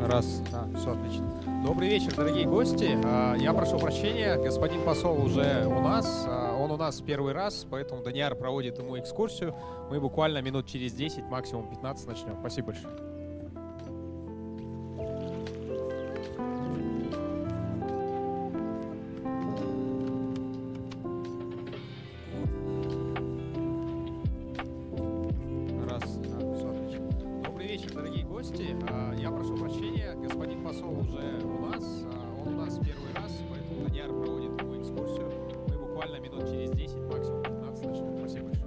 Раз, все отлично. Добрый вечер, дорогие гости. Я прошу прощения, господин посол уже у нас. Он у нас первый раз, поэтому Даниар проводит ему экскурсию. Мы буквально минут через 10, максимум 15 начнем. Спасибо большое. Раз, все отлично. Добрый вечер, дорогие гости. Я прошу прощения, господин посол уже у нас. Он у нас первый раз, поэтому Даниар проводит ему экскурсию. Мы буквально минут через 10, максимум 15 начнем. Спасибо большое.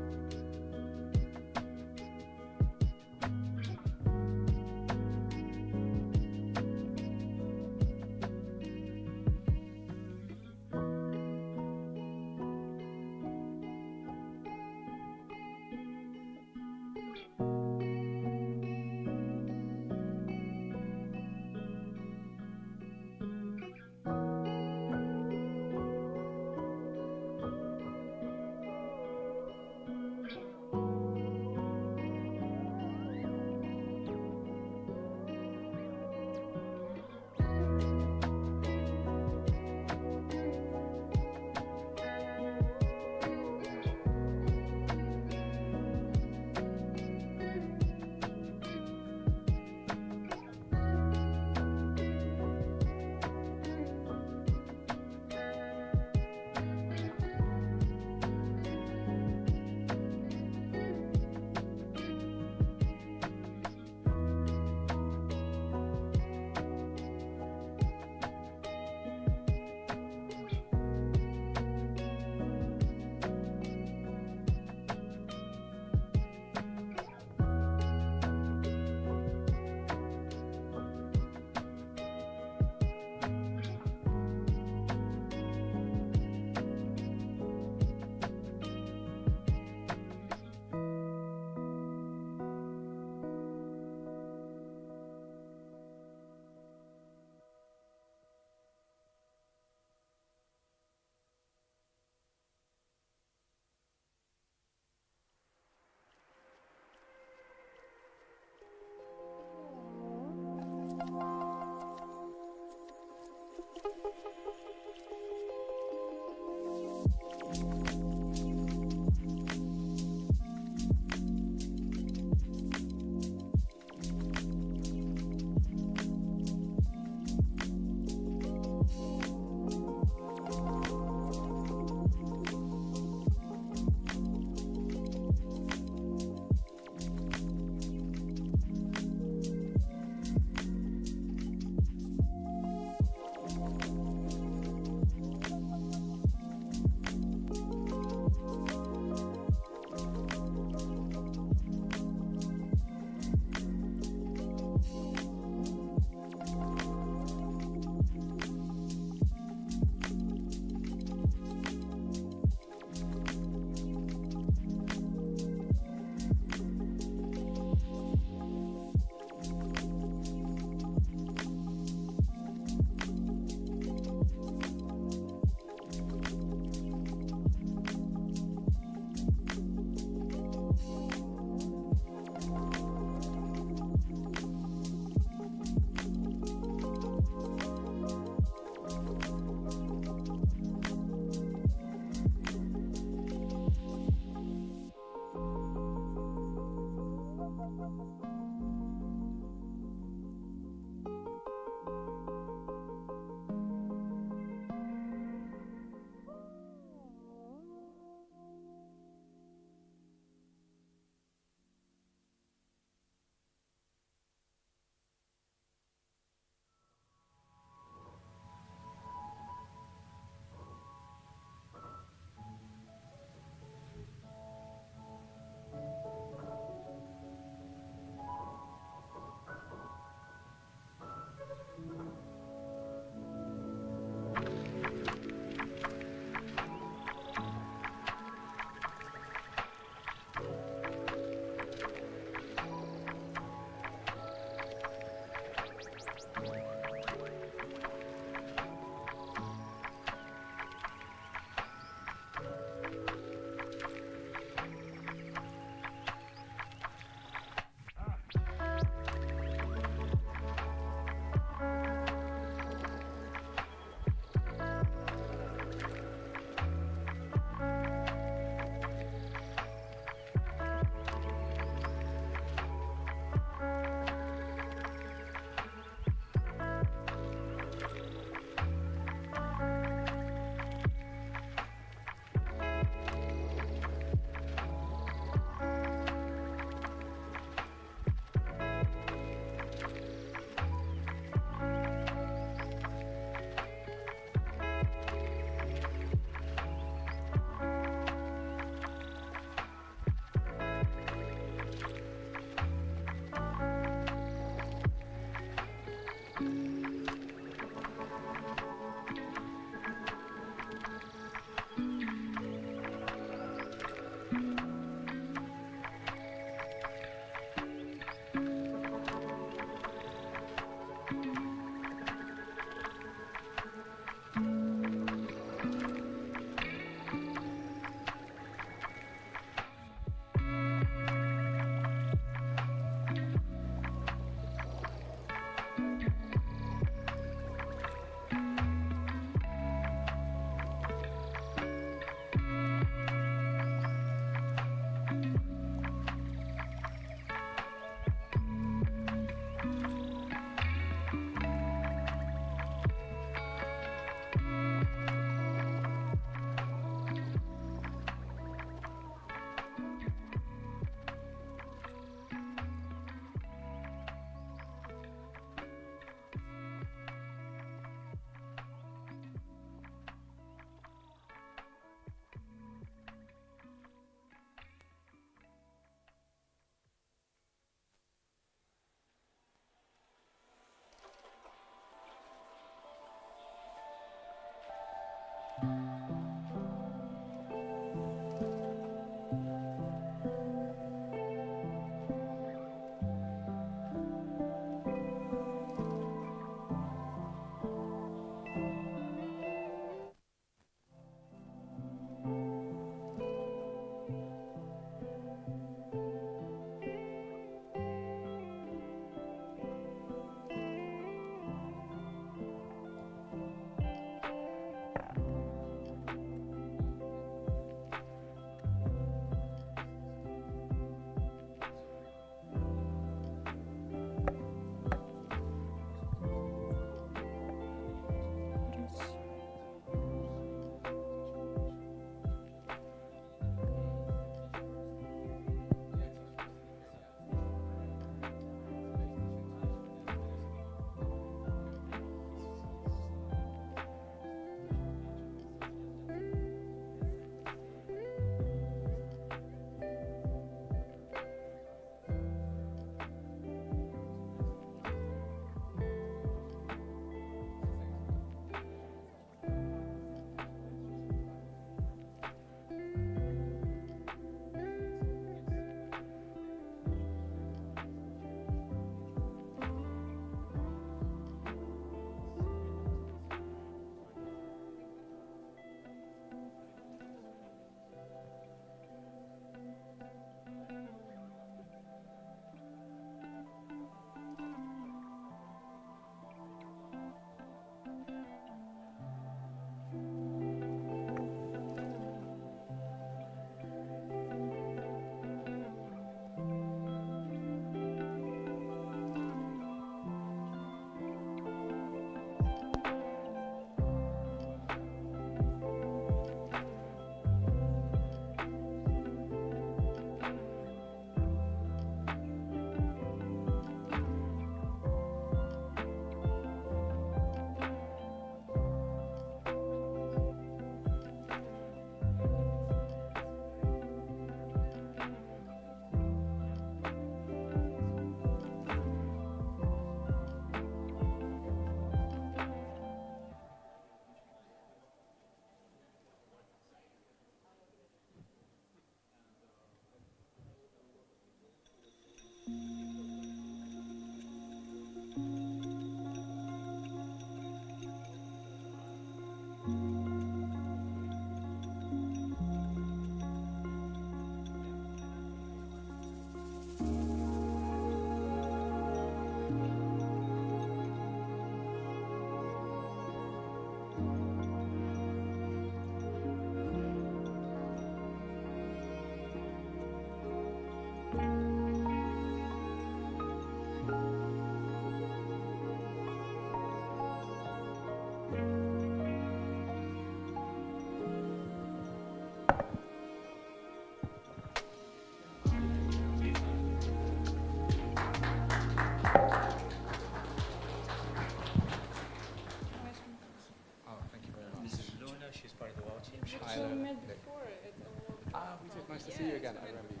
Hi there. met before at ololo. Ah, we did. Nice to see you again. I remember you.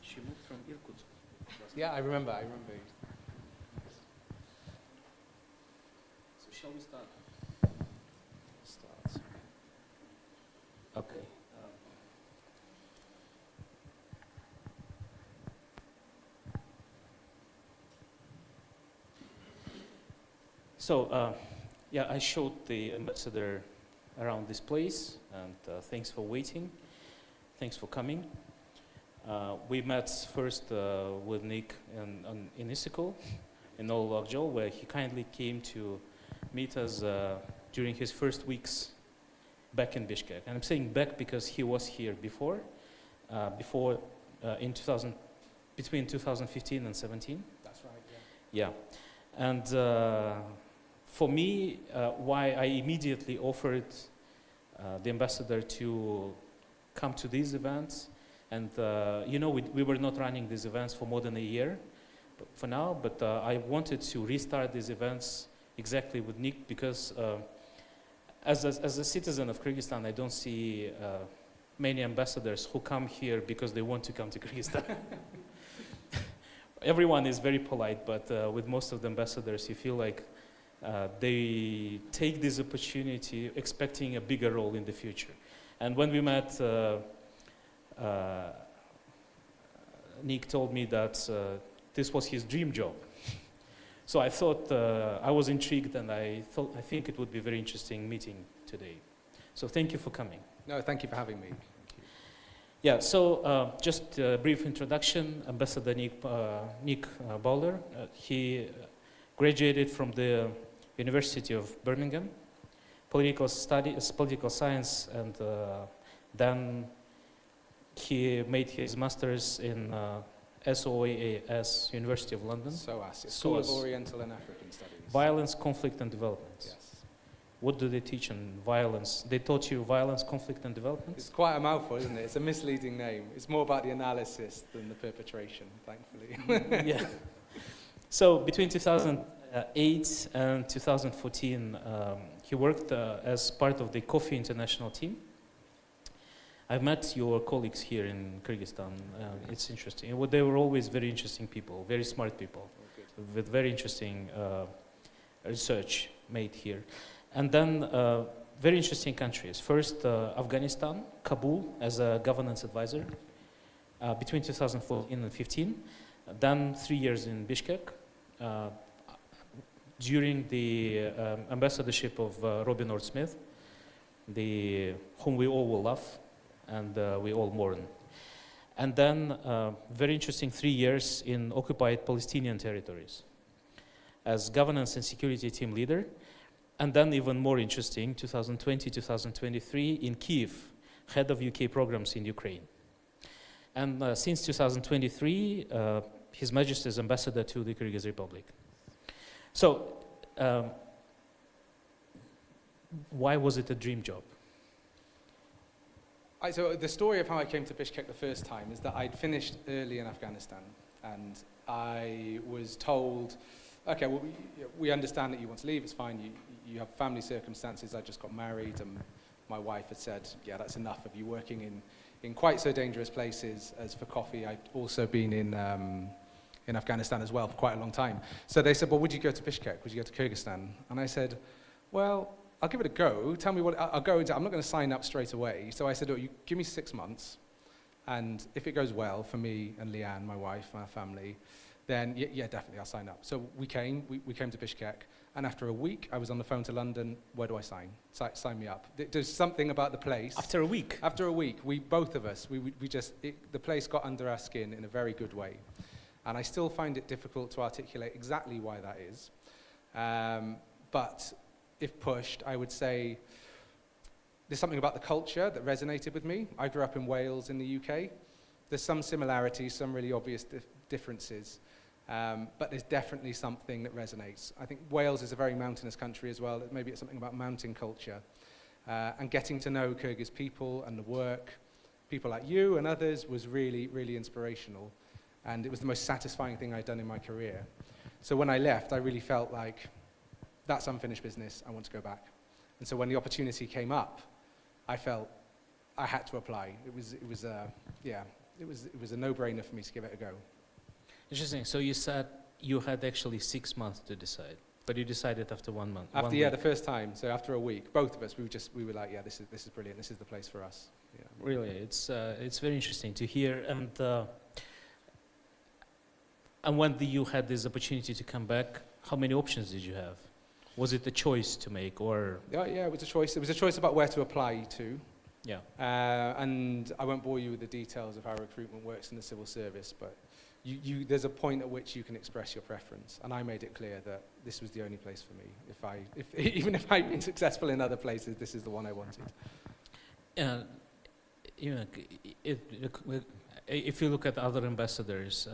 She moved from Irkutsk. Yeah, I remember. I remember. So shall we start? Start. Okay. Yeah, I showed the ambassador around this place, and thanks for waiting. Thanks for coming. We met first with Nick in Isikul, in ololo, where he kindly came to meet us during his first weeks back in Bishkek. And I'm saying back because he was here before in 2000, between 2015 and 17. That's right. Yeah. Yeah, and for me, why I immediately offered the ambassador to come to these events, and we were not running these events for more than a year for now, but I wanted to restart these events exactly with Nick because as a citizen of Kyrgyzstan, I don't see many ambassadors who come here because they want to come to Kyrgyzstan. Everyone is very polite, but with most of the ambassadors, you feel like they take this opportunity expecting a bigger role in the future. And when we met, Nick told me that this was his dream job. So I thought, I was intrigued, and I think it would be a very interesting meeting today. So thank you for coming. No, thank you for having me. Yeah, so just a brief introduction. Ambassador Nick Bowler. He graduated from the University of Birmingham, political science, and then he made his master's in SOAS, University of London. SOAS, School of SOAS. Oriental and African Studies. Violence, conflict, and development. Yes. What do they teach on violence? They taught you violence, conflict, and development? It's quite a mouthful, isn't it? It's a misleading name. It's more about the analysis than the perpetration, thankfully. Yeah. So between 2008 and 2014, he worked as part of the Coffee International team. I've met your colleagues here in Kyrgyzstan. It's interesting. They were always very interesting people, very smart people, with very interesting research made here. And then very interesting countries. First, Afghanistan, Kabul as a governance advisor between 2014 and 15. Then 3 years in Bishkek during the ambassadorship of Robin Lord Smith, whom we all will love and we all mourn. And then very interesting 3 years in occupied Palestinian territories as governance and security team leader. And then even more interesting, 2020-2023 in Kyiv, head of UK programs in Ukraine. And since 2023, His Majesty is ambassador to the Kyrgyz Republic. So, why was it a dream job? So the story of how I came to Bishkek the first time is that I'd finished early in Afghanistan, and I was told, okay, well, we understand that you want to leave, it's fine, you have family circumstances. I just got married, and my wife had said, yeah, that's enough of you working in quite so dangerous places as for coffee. I'd also been in Afghanistan as well for quite a long time. So they said, well, would you go to Bishkek? Would you go to Kyrgyzstan? And I said, well, I'll give it a go. Tell me what, I'll go into, I'm not going to sign up straight away. So I said, oh, you give me 6 months, and if it goes well for me and Leanne, my wife, my family, then yeah, definitely I'll sign up. So we came to Bishkek, and after a week, I was on the phone to London. Where do I sign? Sign me up. There's something about the place. After a week? After a week, both of us, the place got under our skin in a very good way. And I still find it difficult to articulate exactly why that is. But if pushed, I would say there's something about the culture that resonated with me. I grew up in Wales in the UK. There's some similarities, some really obvious differences. But there's definitely something that resonates. I think Wales is a very mountainous country as well. Maybe it's something about mountain culture. And getting to know Kyrgyz people and the work, people like you and others, was really, really inspirational. And it was the most satisfying thing I'd done in my career. So when I left, I really felt like, that's unfinished business, I want to go back. And so when the opportunity came up, I felt I had to apply. It was a no-brainer for me to give it a go. Interesting. So you said you had actually 6 months to decide, but you decided after 1 month. The first time. So after a week, both of us, we were like, yeah, this is brilliant. This is the place for us. Yeah. Really, it's very interesting to hear. And when you had this opportunity to come back, how many options did you have? Was it a choice to make, or? Yeah, it was a choice. It was a choice about where to apply to. Yeah. And I won't bore you with the details of how recruitment works in the civil service, but there's a point at which you can express your preference, and I made it clear that this was the only place for me. Even if I'd been successful in other places, this is the one I wanted. If you look at other ambassadors,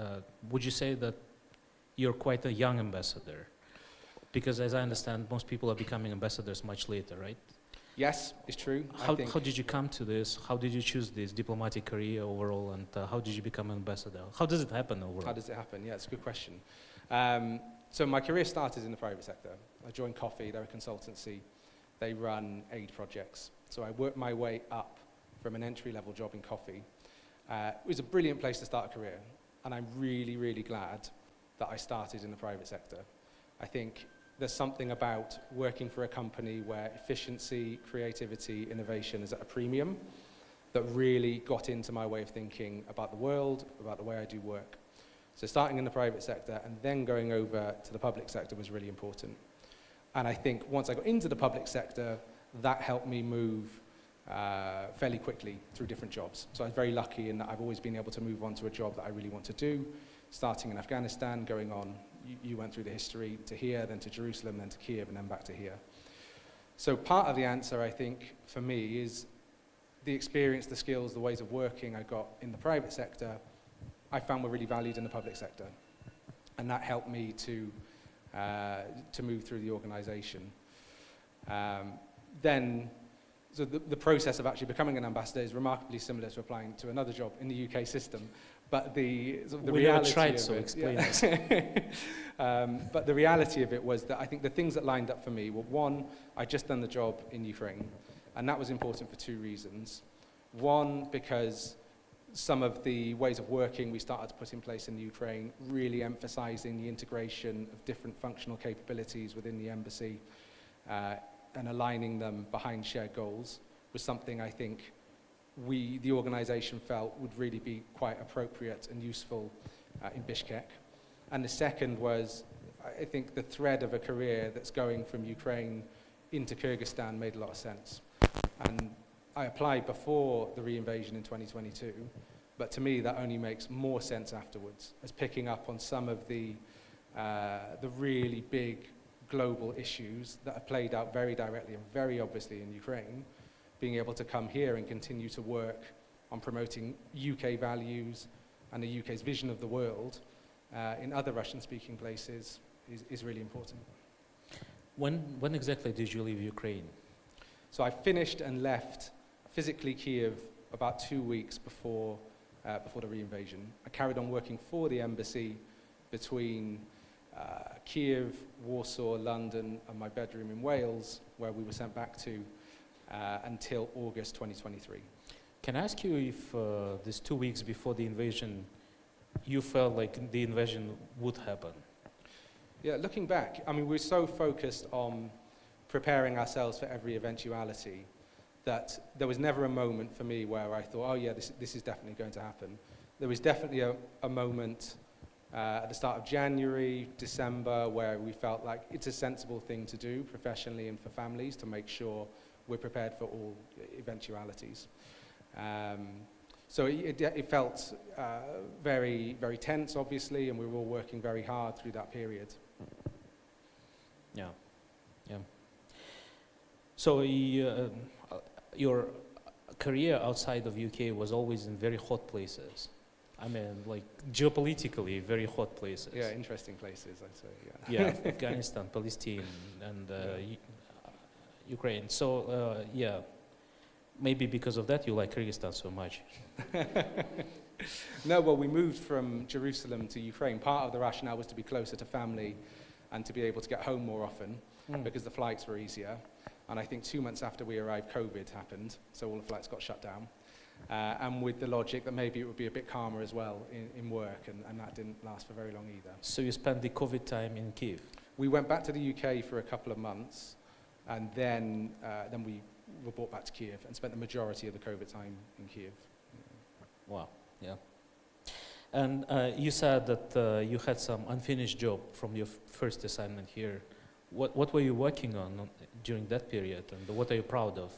would you say that you're quite a young ambassador? Because as I understand, most people are becoming ambassadors much later, right? Yes, it's true. How did you come to this? How did you choose this diplomatic career overall, and how did you become an ambassador? How does it happen overall? How does it happen? Yeah, it's a good question. So my career started in the private sector. I joined Coffee, they're a consultancy. They run aid projects. So I worked my way up from an entry-level job in Coffee. It was a brilliant place to start a career, and I'm really, really glad that I started in the private sector. I think there's something about working for a company where efficiency, creativity, innovation is at a premium that really got into my way of thinking about the world, about the way I do work. So starting in the private sector and then going over to the public sector was really important. And I think once I got into the public sector, that helped me move fairly quickly through different jobs. So I was very lucky in that I've always been able to move on to a job that I really want to do, starting in Afghanistan, going on, you went through the history, to here, then to Jerusalem, then to Kiev, and then back to here. So part of the answer, I think, for me is the experience, the skills, the ways of working I got in the private sector, I found were really valued in the public sector. And that helped me to move through the organization. So the process of actually becoming an ambassador is remarkably similar to applying to another job in the UK system. But the we reality never tried, of so it, explain yeah. this. But the reality of it was that I think the things that lined up for me were, one, I'd just done the job in Ukraine, and that was important for two reasons. One, because some of the ways of working we started to put in place in the Ukraine, really emphasizing the integration of different functional capabilities within the embassy and aligning them behind shared goals, was something I think the organization felt would really be quite appropriate and useful in Bishkek. And the second was, I think the thread of a career that's going from Ukraine into Kyrgyzstan made a lot of sense. And I applied before the reinvasion in 2022, but to me that only makes more sense afterwards, as picking up on some of the really big global issues that have played out very directly and very obviously in Ukraine, being able to come here and continue to work on promoting UK values and the UK's vision of the world in other Russian-speaking places is really important. When exactly did you leave Ukraine? So I finished and left physically Kiev about 2 weeks before the reinvasion. I carried on working for the embassy between Kiev, Warsaw, London, and my bedroom in Wales, where we were sent back to until August 2023. Can I ask you if these 2 weeks before the invasion, you felt like the invasion would happen? Yeah, looking back, I mean, we're so focused on preparing ourselves for every eventuality that there was never a moment for me where I thought, oh yeah, this is definitely going to happen. There was definitely a moment at the start of January, December, where we felt like it's a sensible thing to do professionally and for families to make sure we're prepared for all eventualities. So it felt very, very tense, obviously, and we were all working very hard through that period. Yeah. So your career outside of UK was always in very hot places. I mean, like geopolitically, very hot places. Yeah, interesting places, I'd say. Yeah, Afghanistan, Palestine, and Ukraine. So maybe because of that you like Kyrgyzstan so much. No, well, we moved from Jerusalem to Ukraine. Part of the rationale was to be closer to family and to be able to get home more often because the flights were easier. And I think 2 months after we arrived, COVID happened, so all the flights got shut down. And with the logic that maybe it would be a bit calmer as well in work, and that didn't last for very long either. So you spent the COVID time in Kiev? We went back to the UK for a couple of months, and then we were brought back to Kiev and spent the majority of the COVID time in Kiev. Wow, yeah. And you said that you had some unfinished job from your first assignment here. What were you working on during that period, and what are you proud of?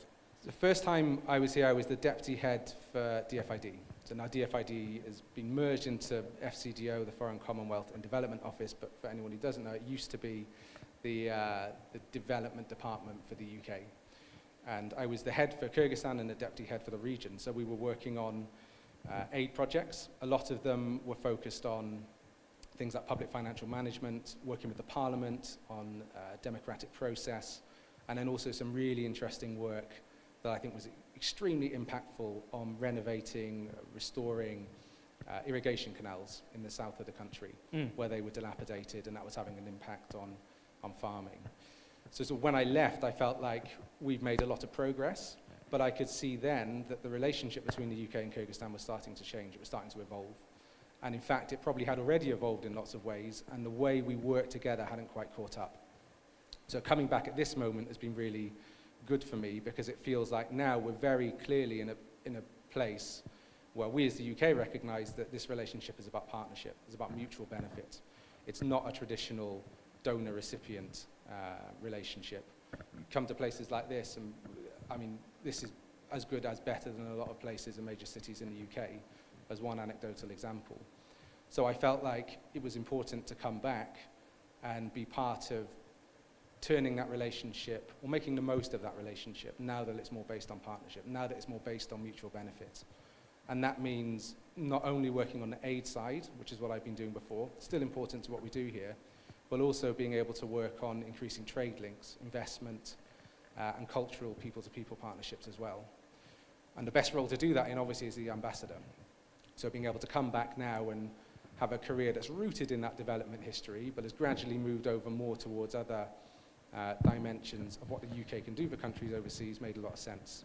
The first time I was here, I was the deputy head for DFID. So now DFID has been merged into FCDO, the Foreign Commonwealth and Development Office, but for anyone who doesn't know, it used to be the development department for the UK. And I was the head for Kyrgyzstan and the deputy head for the region. So we were working on aid projects. A lot of them were focused on things like public financial management, working with the parliament on democratic process, and then also some really interesting work that I think was extremely impactful on renovating, restoring irrigation canals in the south of the country where they were dilapidated, and that was having an impact on farming. So when I left, I felt like we've made a lot of progress, but I could see then that the relationship between the UK and Kyrgyzstan was starting to change. It was starting to evolve. And in fact, it probably had already evolved in lots of ways, and the way we worked together hadn't quite caught up. So coming back at this moment has been really good for me because it feels like now we're very clearly in a place where we as the UK recognise that this relationship is about partnership, it's about mutual benefit. It's not a traditional donor-recipient relationship. You come to places like this, and I mean, this is as good as better than a lot of places in major cities in the UK, as one anecdotal example. So I felt like it was important to come back and be part of turning that relationship, or making the most of that relationship, now that it's more based on partnership, now that it's more based on mutual benefit. And that means not only working on the aid side, which is what I've been doing before, still important to what we do here, but also being able to work on increasing trade links, investment, and cultural people-to-people partnerships as well. And the best role to do that in, obviously, is the ambassador. So being able to come back now and have a career that's rooted in that development history, but has gradually moved over more towards other dimensions of what the UK can do for countries overseas made a lot of sense.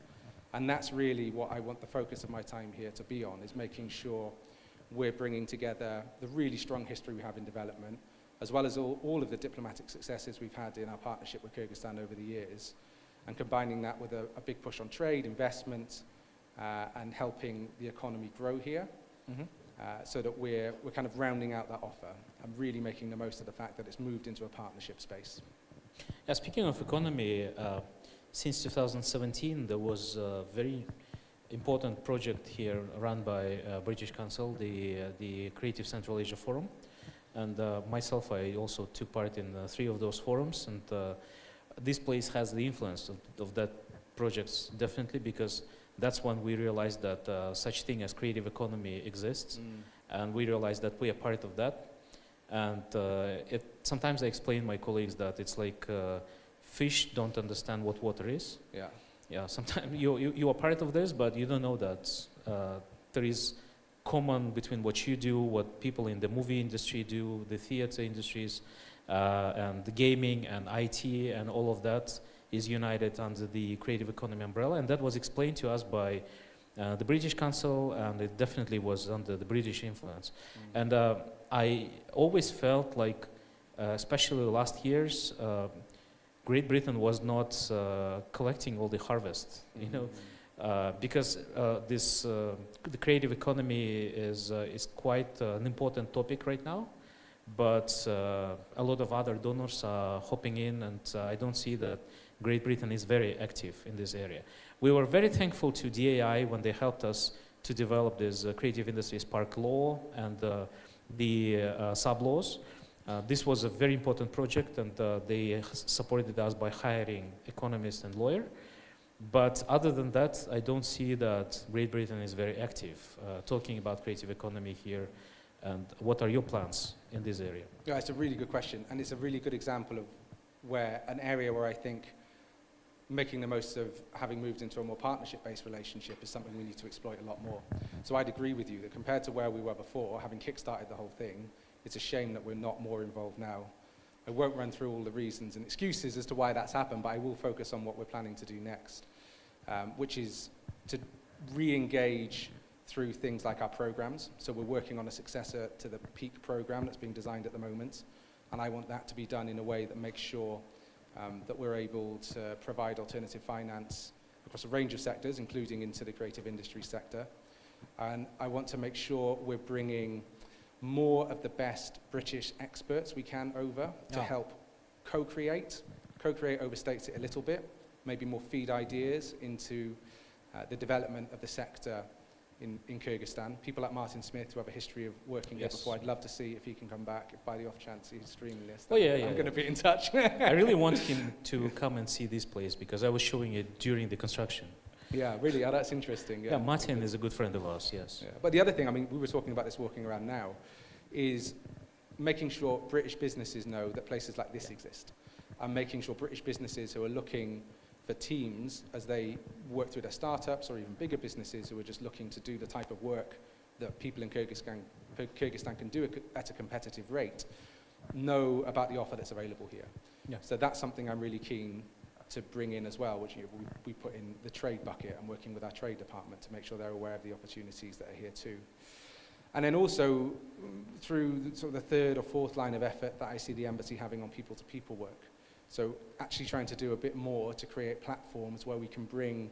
And that's really what I want the focus of my time here to be on, is making sure we're bringing together the really strong history we have in development, as well as all of the diplomatic successes we've had in our partnership with Kyrgyzstan over the years, and combining that with a big push on trade, investment, and helping the economy grow here, so that we're kind of rounding out that offer and really making the most of the fact that it's moved into a partnership space. Yeah, speaking of economy, since 2017 there was a very important project here run by British Council, the Creative Central Asia Forum, and myself, I also took part in 3 of those forums, and this place has the influence of that project definitely, because that's when we realized that such thing as creative economy exists, and we realized that we are part of that. And sometimes I explain my colleagues that it's like fish don't understand what water is. Yeah. Yeah, sometimes you are part of this, but you don't know that there is common between what you do, what people in the movie industry do, the theater industries, and the gaming and IT and all of that is united under the creative economy umbrella. And that was explained to us by the British Council, and it definitely was under the British influence. And I always felt like, especially last years, Great Britain was not collecting all the harvest, you know, because the creative economy is quite an important topic right now, but a lot of other donors are hopping in, and I don't see that Great Britain is very active in this area. We were very thankful to DAI when they helped us to develop this Creative Industries Park law and the sub-laws. This was a very important project, and they supported us by hiring economists and lawyers. But other than that, I don't see that Great Britain is very active talking about creative economy here. And what are your plans in this area? Yeah, it's a really good question, and it's a really good example of an area where I think making the most of having moved into a more partnership-based relationship is something we need to exploit a lot more. So I'd agree with you that compared to where we were before, having kick-started the whole thing, it's a shame that we're not more involved now. I won't run through all the reasons and excuses as to why that's happened, but I will focus on what we're planning to do next, which is to re-engage through things like our programs. So we're working on a successor to the PEAK program that's being designed at the moment, and I want that to be done in a way that makes sure that we're able to provide alternative finance across a range of sectors, including into the creative industry sector. And I want to make sure we're bringing more of the best British experts we can over to help co-create. Co-create overstates it a little bit, maybe more feed ideas into the development of the sector in Kyrgyzstan. People like Martin Smith, who have a history of working here before, I'd love to see if he can come back, if by the off chance he's streaming this. I'm going to be in touch. I really want him to come and see this place, because I was showing it during the construction. Yeah, really, that's interesting. Yeah, Martin is a good friend of ours, yes. Yeah. But the other thing, I mean, we were talking about this walking around now, is making sure British businesses know that places like this exist, and making sure British businesses who are looking for teams as they work through their startups, or even bigger businesses who are just looking to do the type of work that people in Kyrgyzstan can do at a competitive rate, know about the offer that's available here. Yeah. So that's something I'm really keen to bring in as well, which we put in the trade bucket and working with our trade department to make sure they're aware of the opportunities that are here too. And then also through sort of the third or fourth line of effort that I see the embassy having on people-to-people work. So actually trying to do a bit more to create platforms where we can bring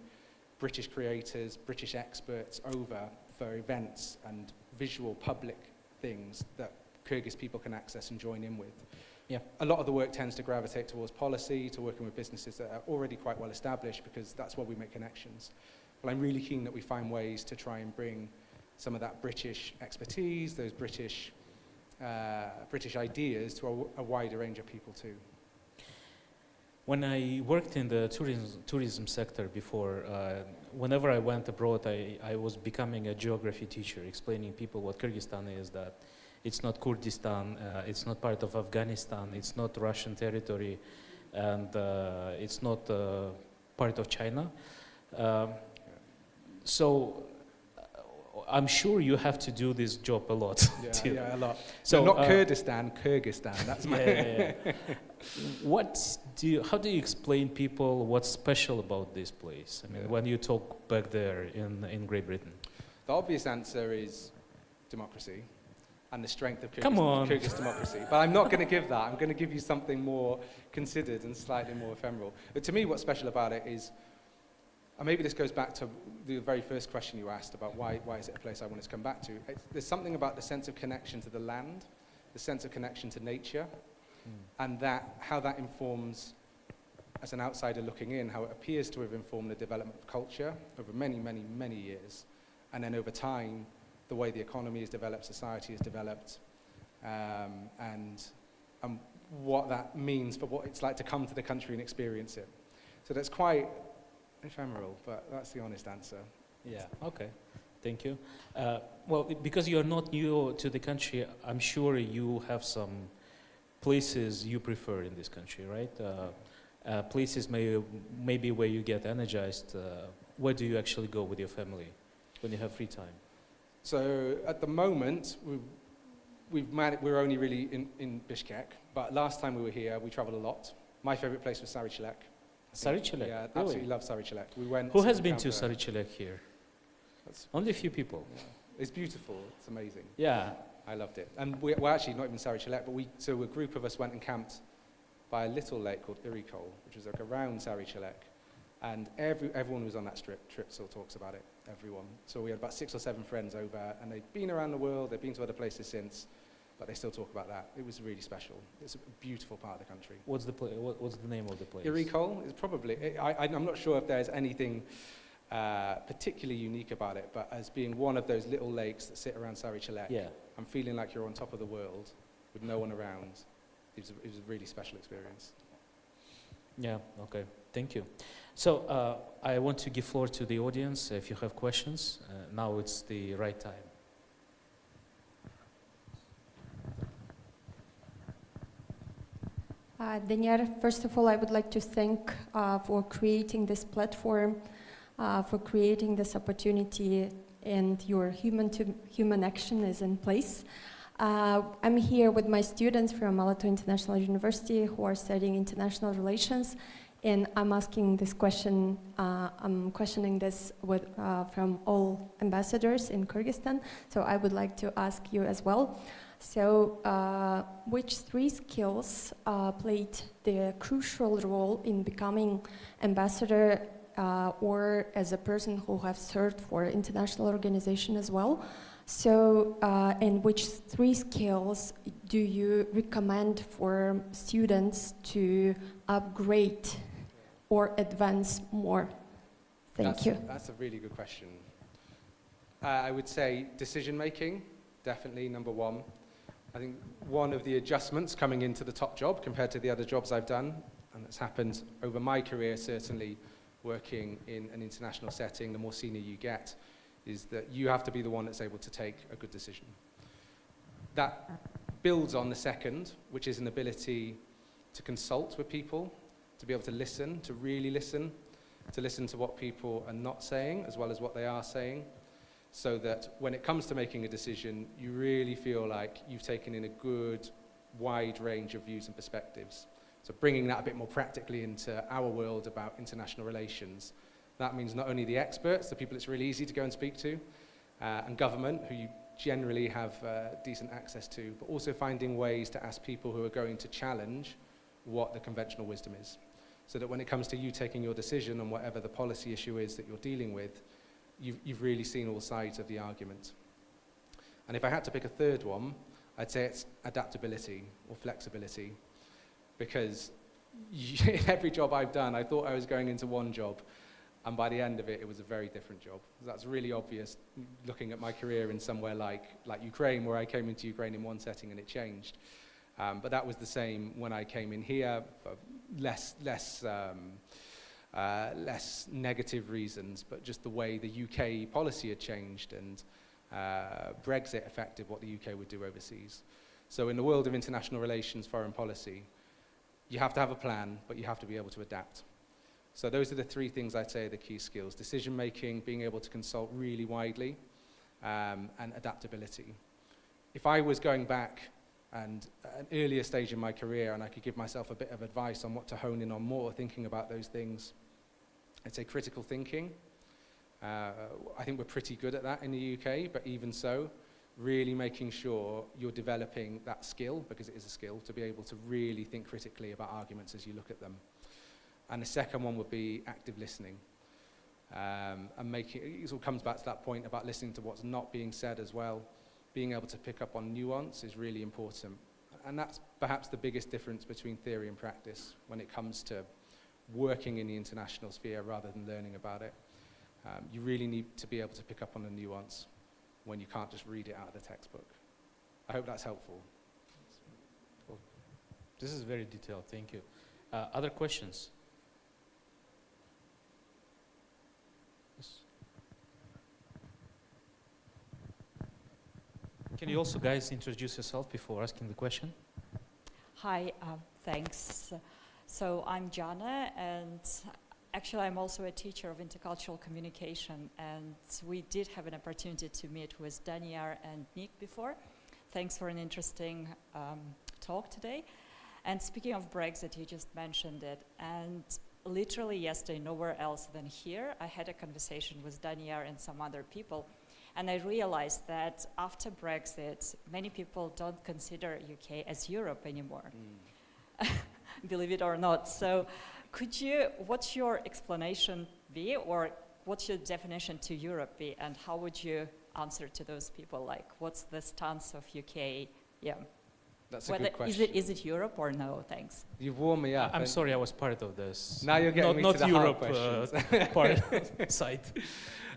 British creators, British experts over for events and visual public things that Kyrgyz people can access and join in with. Yeah. A lot of the work tends to gravitate towards policy, to working with businesses that are already quite well established, because that's where we make connections. But I'm really keen that we find ways to try and bring some of that British expertise, those British ideas to a wider range of people too. When I worked in the tourism sector before, whenever I went abroad, I was becoming a geography teacher, explaining people what Kyrgyzstan is, that it's not Kurdistan, it's not part of Afghanistan, it's not Russian territory, and it's not part of China. So I'm sure you have to do this job a lot. Yeah, a lot. So not Kurdistan, Kyrgyzstan. That's my. yeah. How do you explain people what's special about this place? I mean, when you talk back there in Great Britain. The obvious answer is democracy and the strength of Kyrgyz democracy. But I'm not going to give that. I'm going to give you something more considered and slightly more ephemeral. But to me, what's special about it is, and maybe this goes back to the very first question you asked about why is it a place I want to come back to. There's something about the sense of connection to the land, the sense of connection to nature, and how that informs, as an outsider looking in, how it appears to have informed the development of culture over many, many, many years. And then over time, the way the economy has developed, society has developed, and what that means for what it's like to come to the country and experience it. So that's quite ephemeral, but that's the honest answer. Yeah, okay. Thank you. Well, because you're not new to the country, I'm sure you have some places you prefer in this country, right? Places maybe where you get energized. Where do you actually go with your family when you have free time? So at the moment, we're only really in Bishkek, but last time we were here, we traveled a lot. My favorite place was Sarichelek. Sarichelek? Yeah, really? absolutely love Sarichelek. We went. Who has been to Sarichelek here? Only a few people. Yeah. It's beautiful. It's amazing. Yeah. I loved it. And we're actually not even Sarichelek, but so a group of us went and camped by a little lake called Irikol, which was like around Sarichelek. And everyone who was on that trip still talks about it, everyone. So we had about 6 or 7 friends over, and they'd been around the world, they'd been to other places since, but they still talk about that. It was really special. It's a beautiful part of the country. What's the name of the place? Irikol is probably, I'm not sure if there's anything particularly unique about it, but as being one of those little lakes that sit around Sarichelek, yeah. I'm feeling like you're on top of the world with no one around. It was a really special experience. Yeah, okay. Thank you. So I want to give floor to the audience if you have questions. Now it's the right time. Daniel, first of all, I would like to thank for creating this platform, for creating this opportunity, and your human-to-human action is in place. I'm here with my students from Aalto International University who are studying international relations, and I'm asking this question, I'm questioning this from all ambassadors in Kyrgyzstan, so I would like to ask you as well. So, which 3 skills played the crucial role in becoming ambassador or as a person who has served for international organization as well? So, and which 3 skills do you recommend for students to upgrade or advance more? Thank you. That's a really good question. I would say decision making, definitely number 1. I think one of the adjustments coming into the top job compared to the other jobs I've done, and it's happened over my career certainly, working in an international setting, the more senior you get, is that you have to be the one that's able to take a good decision. That builds on the second, which is an ability to consult with people, to be able to listen, to really listen, to listen to what people are not saying as well as what they are saying, so that when it comes to making a decision, you really feel like you've taken in a good, wide range of views and perspectives. So bringing that a bit more practically into our world about international relations, that means not only the experts, the people it's really easy to go and speak to, and government, who you generally have decent access to, but also finding ways to ask people who are going to challenge what the conventional wisdom is. So that when it comes to you taking your decision on whatever the policy issue is that you're dealing with, you've really seen all sides of the argument. And if I had to pick a third one, I'd say it's adaptability or flexibility. Because in every job I've done, I thought I was going into one job, and by the end of it, it was a very different job. That's really obvious looking at my career in somewhere like Ukraine, where I came into Ukraine in one setting and it changed. But that was the same when I came in here for less negative reasons, but just the way the UK policy had changed, and Brexit affected what the UK would do overseas. So in the world of international relations, foreign policy, you have to have a plan, but you have to be able to adapt. So those are the three things I'd say are the key skills: decision making, being able to consult really widely, and adaptability. If I was going back and at an earlier stage in my career and I could give myself a bit of advice on what to hone in on more, thinking about those things, I'd say critical thinking. I think we're pretty good at that in the UK, but even so, really making sure you're developing that skill, because it is a skill, to be able to really think critically about arguments as you look at them. And the second one would be active listening. And it all comes back to that point about listening to what's not being said as well. Being able to pick up on nuance is really important. And that's perhaps the biggest difference between theory and practice when it comes to working in the international sphere rather than learning about it. You really need to be able to pick up on the nuance when you can't just read it out of the textbook. I hope that's helpful. Well, this is very detailed, thank you. Other questions? Yes. Can you also guys introduce yourself before asking the question? Hi, thanks. So I'm Jana, and actually I'm also a teacher of intercultural communication, and we did have an opportunity to meet with Daniar and Nick before. Thanks for an interesting talk today. And speaking of Brexit, you just mentioned it, and literally yesterday, nowhere else than here, I had a conversation with Daniar and some other people, and I realized that after Brexit, many people don't consider UK as Europe anymore, believe it or not. So what's your explanation be, or what's your definition to Europe be, and how would you answer to those people? Like, what's the stance of UK? Yeah. That's a good question. Is it Europe or no? Thanks. You've warmed me up. I'm sorry, I was part of this. Now you're getting me to the Europe, hard questions. part side.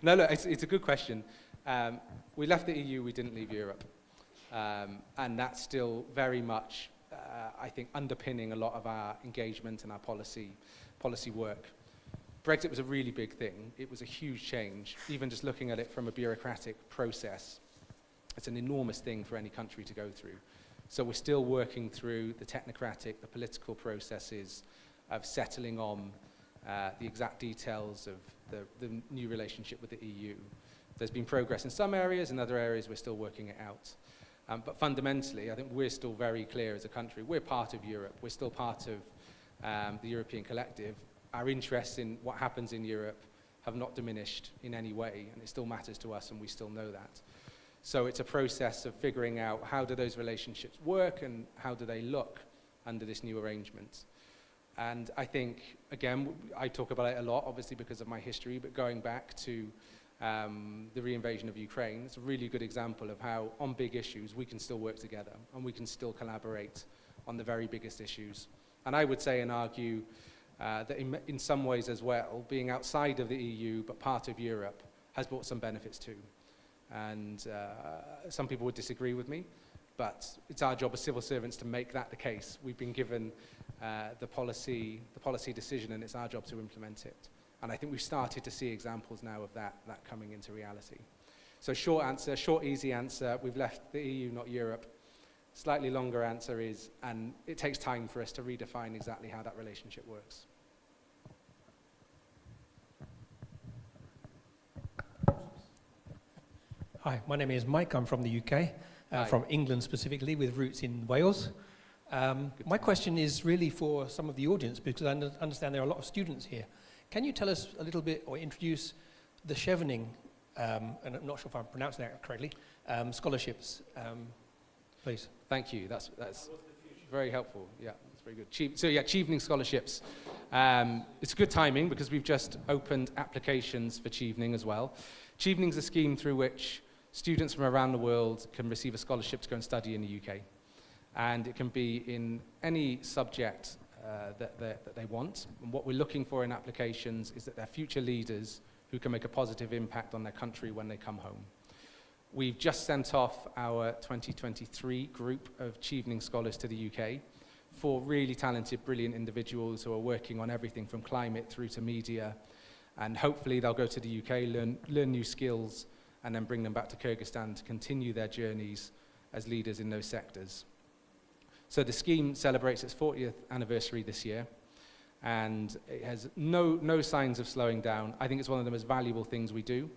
No, look, it's a good question. We left the EU, we didn't leave Europe. And that's still very much, I think, underpinning a lot of our engagement and our policy work. Brexit was a really big thing. It was a huge change. Even just looking at it from a bureaucratic process, it's an enormous thing for any country to go through. So we're still working through the technocratic, the political processes of settling on the exact details of the new relationship with the EU. There's been progress in some areas, in other areas we're still working it out. But fundamentally, I think we're still very clear as a country. We're part of Europe. We're still part of the European collective. Our interests in what happens in Europe have not diminished in any way, and it still matters to us, and we still know that. So it's a process of figuring out how do those relationships work and how do they look under this new arrangement. And I think, again, I talk about it a lot, obviously because of my history, but going back to the reinvasion of Ukraine, it's a really good example of how, on big issues, we can still work together and we can still collaborate on the very biggest issues. And I would say and argue that in some ways as well, being outside of the EU but part of Europe has brought some benefits too. And some people would disagree with me, but it's our job as civil servants to make that the case. We've been given the policy decision, and it's our job to implement it. And I think we've started to see examples now of that coming into reality. So short answer, short, easy answer, we've left the EU, not Europe. Slightly longer answer is, and it takes time for us to redefine exactly how that relationship works. Hi, my name is Mike. I'm from the UK, from England specifically, with roots in Wales. My question is really for some of the audience, because I understand there are a lot of students here. Can you tell us a little bit, or introduce the Chevening, and I'm not sure if I'm pronouncing that correctly, scholarships, please? Thank you. That's very helpful. Yeah, that's very good. So yeah, Chevening scholarships. It's good timing because we've just opened applications for Chevening as well. Chevening's a scheme through which students from around the world can receive a scholarship to go and study in the UK. And it can be in any subject that they want. And what we're looking for in applications is that they're future leaders who can make a positive impact on their country when they come home. We've just sent off our 2023 group of Chevening scholars to the UK, 4 really talented, brilliant individuals who are working on everything from climate through to media. And hopefully they'll go to the UK, learn new skills, and then bring them back to Kyrgyzstan to continue their journeys as leaders in those sectors. So the scheme celebrates its 40th anniversary this year, and it has no signs of slowing down. I think it's one of the most valuable things we do.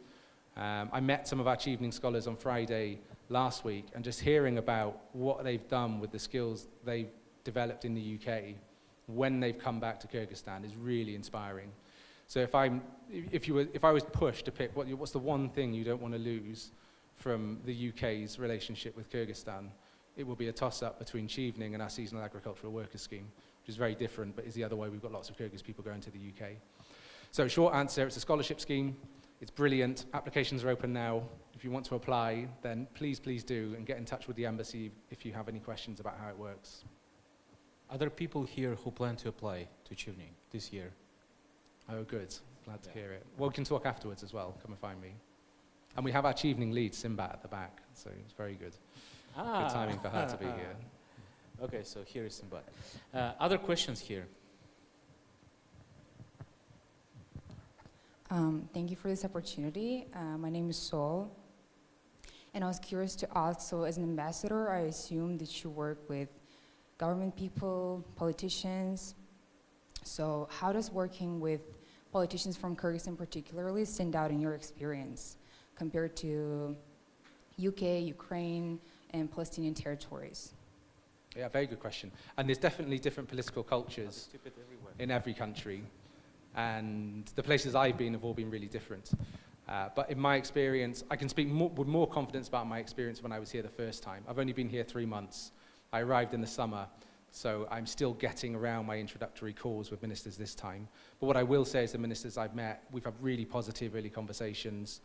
I met some of our Chevening scholars on Friday last week, and just hearing about what they've done with the skills they've developed in the UK when they've come back to Kyrgyzstan is really inspiring. So if I was pushed to pick what's the one thing you don't want to lose from the UK's relationship with Kyrgyzstan, it will be a toss-up between Chevening and our seasonal agricultural workers scheme, which is very different, but is the other way. We've got lots of Kyrgyz people going to the UK. So short answer, it's a scholarship scheme. It's brilliant. Applications are open now. If you want to apply, then please do, and get in touch with the embassy if you have any questions about how it works. Other people here who plan to apply to Chevening this year? Oh, good. Glad to hear it. Well, we can talk afterwards as well. Come and find me. And we have our Chevening lead, Simbat, at the back, so it's very good. Good timing for her to be here. Okay, so here is Simbat. Other questions here? Thank you for this opportunity. My name is Sol, and I was curious to ask, so as an ambassador, I assume that you work with government people, politicians. So how does working with politicians from Kyrgyzstan particularly stand out in your experience compared to UK, Ukraine, and Palestinian territories? Yeah, very good question. And there's definitely different political cultures in every country. And the places I've been have all been really different. But in my experience, I can speak with more confidence about my experience when I was here the first time. I've only been here 3 months. I arrived in the summer, so I'm still getting around my introductory calls with ministers this time. But what I will say is the ministers I've met, we've had really positive early conversations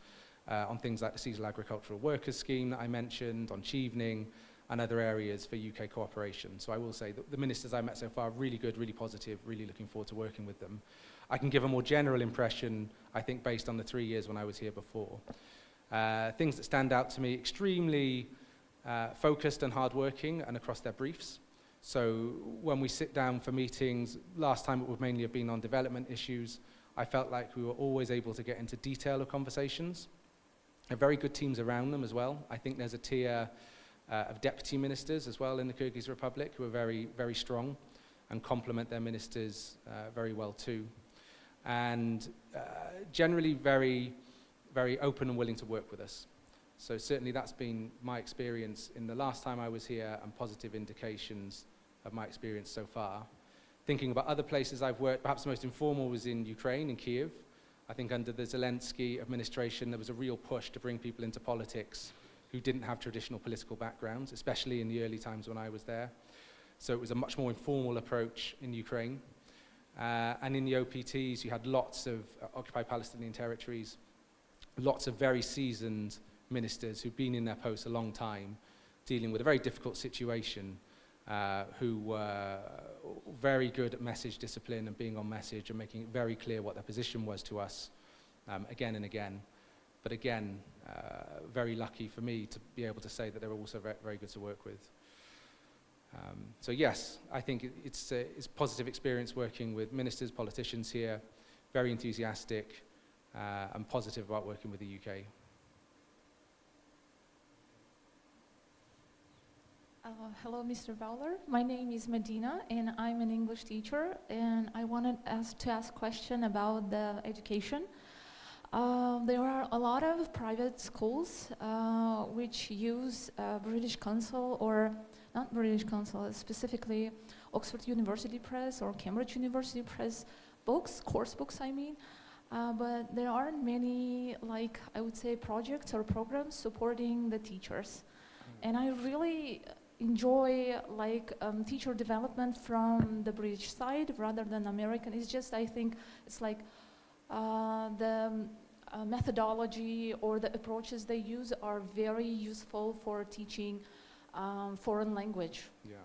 on things like the seasonal agricultural workers scheme that I mentioned, on Chevening, and other areas for UK cooperation. So I will say that the ministers I've met so far are really good, really positive, really looking forward to working with them. I can give a more general impression, I think, based on the 3 years when I was here before. Things that stand out to me, extremely focused and hardworking and across their briefs. So when we sit down for meetings, last time it would mainly have been on development issues, I felt like we were always able to get into detail of conversations. There are very good teams around them as well. I think there's a tier of deputy ministers as well in the Kyrgyz Republic who are very, very strong and complement their ministers very well too. And generally very, very open and willing to work with us. So certainly that's been my experience in the last time I was here, and positive indications of my experience so far. Thinking about other places I've worked, perhaps the most informal was in Ukraine, in Kyiv. I think under the Zelensky administration, there was a real push to bring people into politics who didn't have traditional political backgrounds, especially in the early times when I was there. So it was a much more informal approach in Ukraine. And in the OPTs, you had lots of occupied Palestinian territories, lots of very seasoned ministers who've been in their posts a long time, dealing with a very difficult situation, who were very good at message discipline and being on message and making it very clear what their position was to us again and again. But again, very lucky for me to be able to say that they were also very, very good to work with. So yes, I think it's a positive experience working with ministers, politicians here, very enthusiastic and positive about working with the UK. Hello, Mr. Bowler. My name is Medina, and I'm an English teacher, and I wanted to ask a question about the education. There are a lot of private schools which use British Council, or not British Council, specifically Oxford University Press or Cambridge University Press books, course books I mean, but there aren't many, like I would say, projects or programs supporting the teachers. And I really enjoy like teacher development from the British side rather than American. It's just, I think it's like the methodology or the approaches they use are very useful for teaching foreign language. Yeah.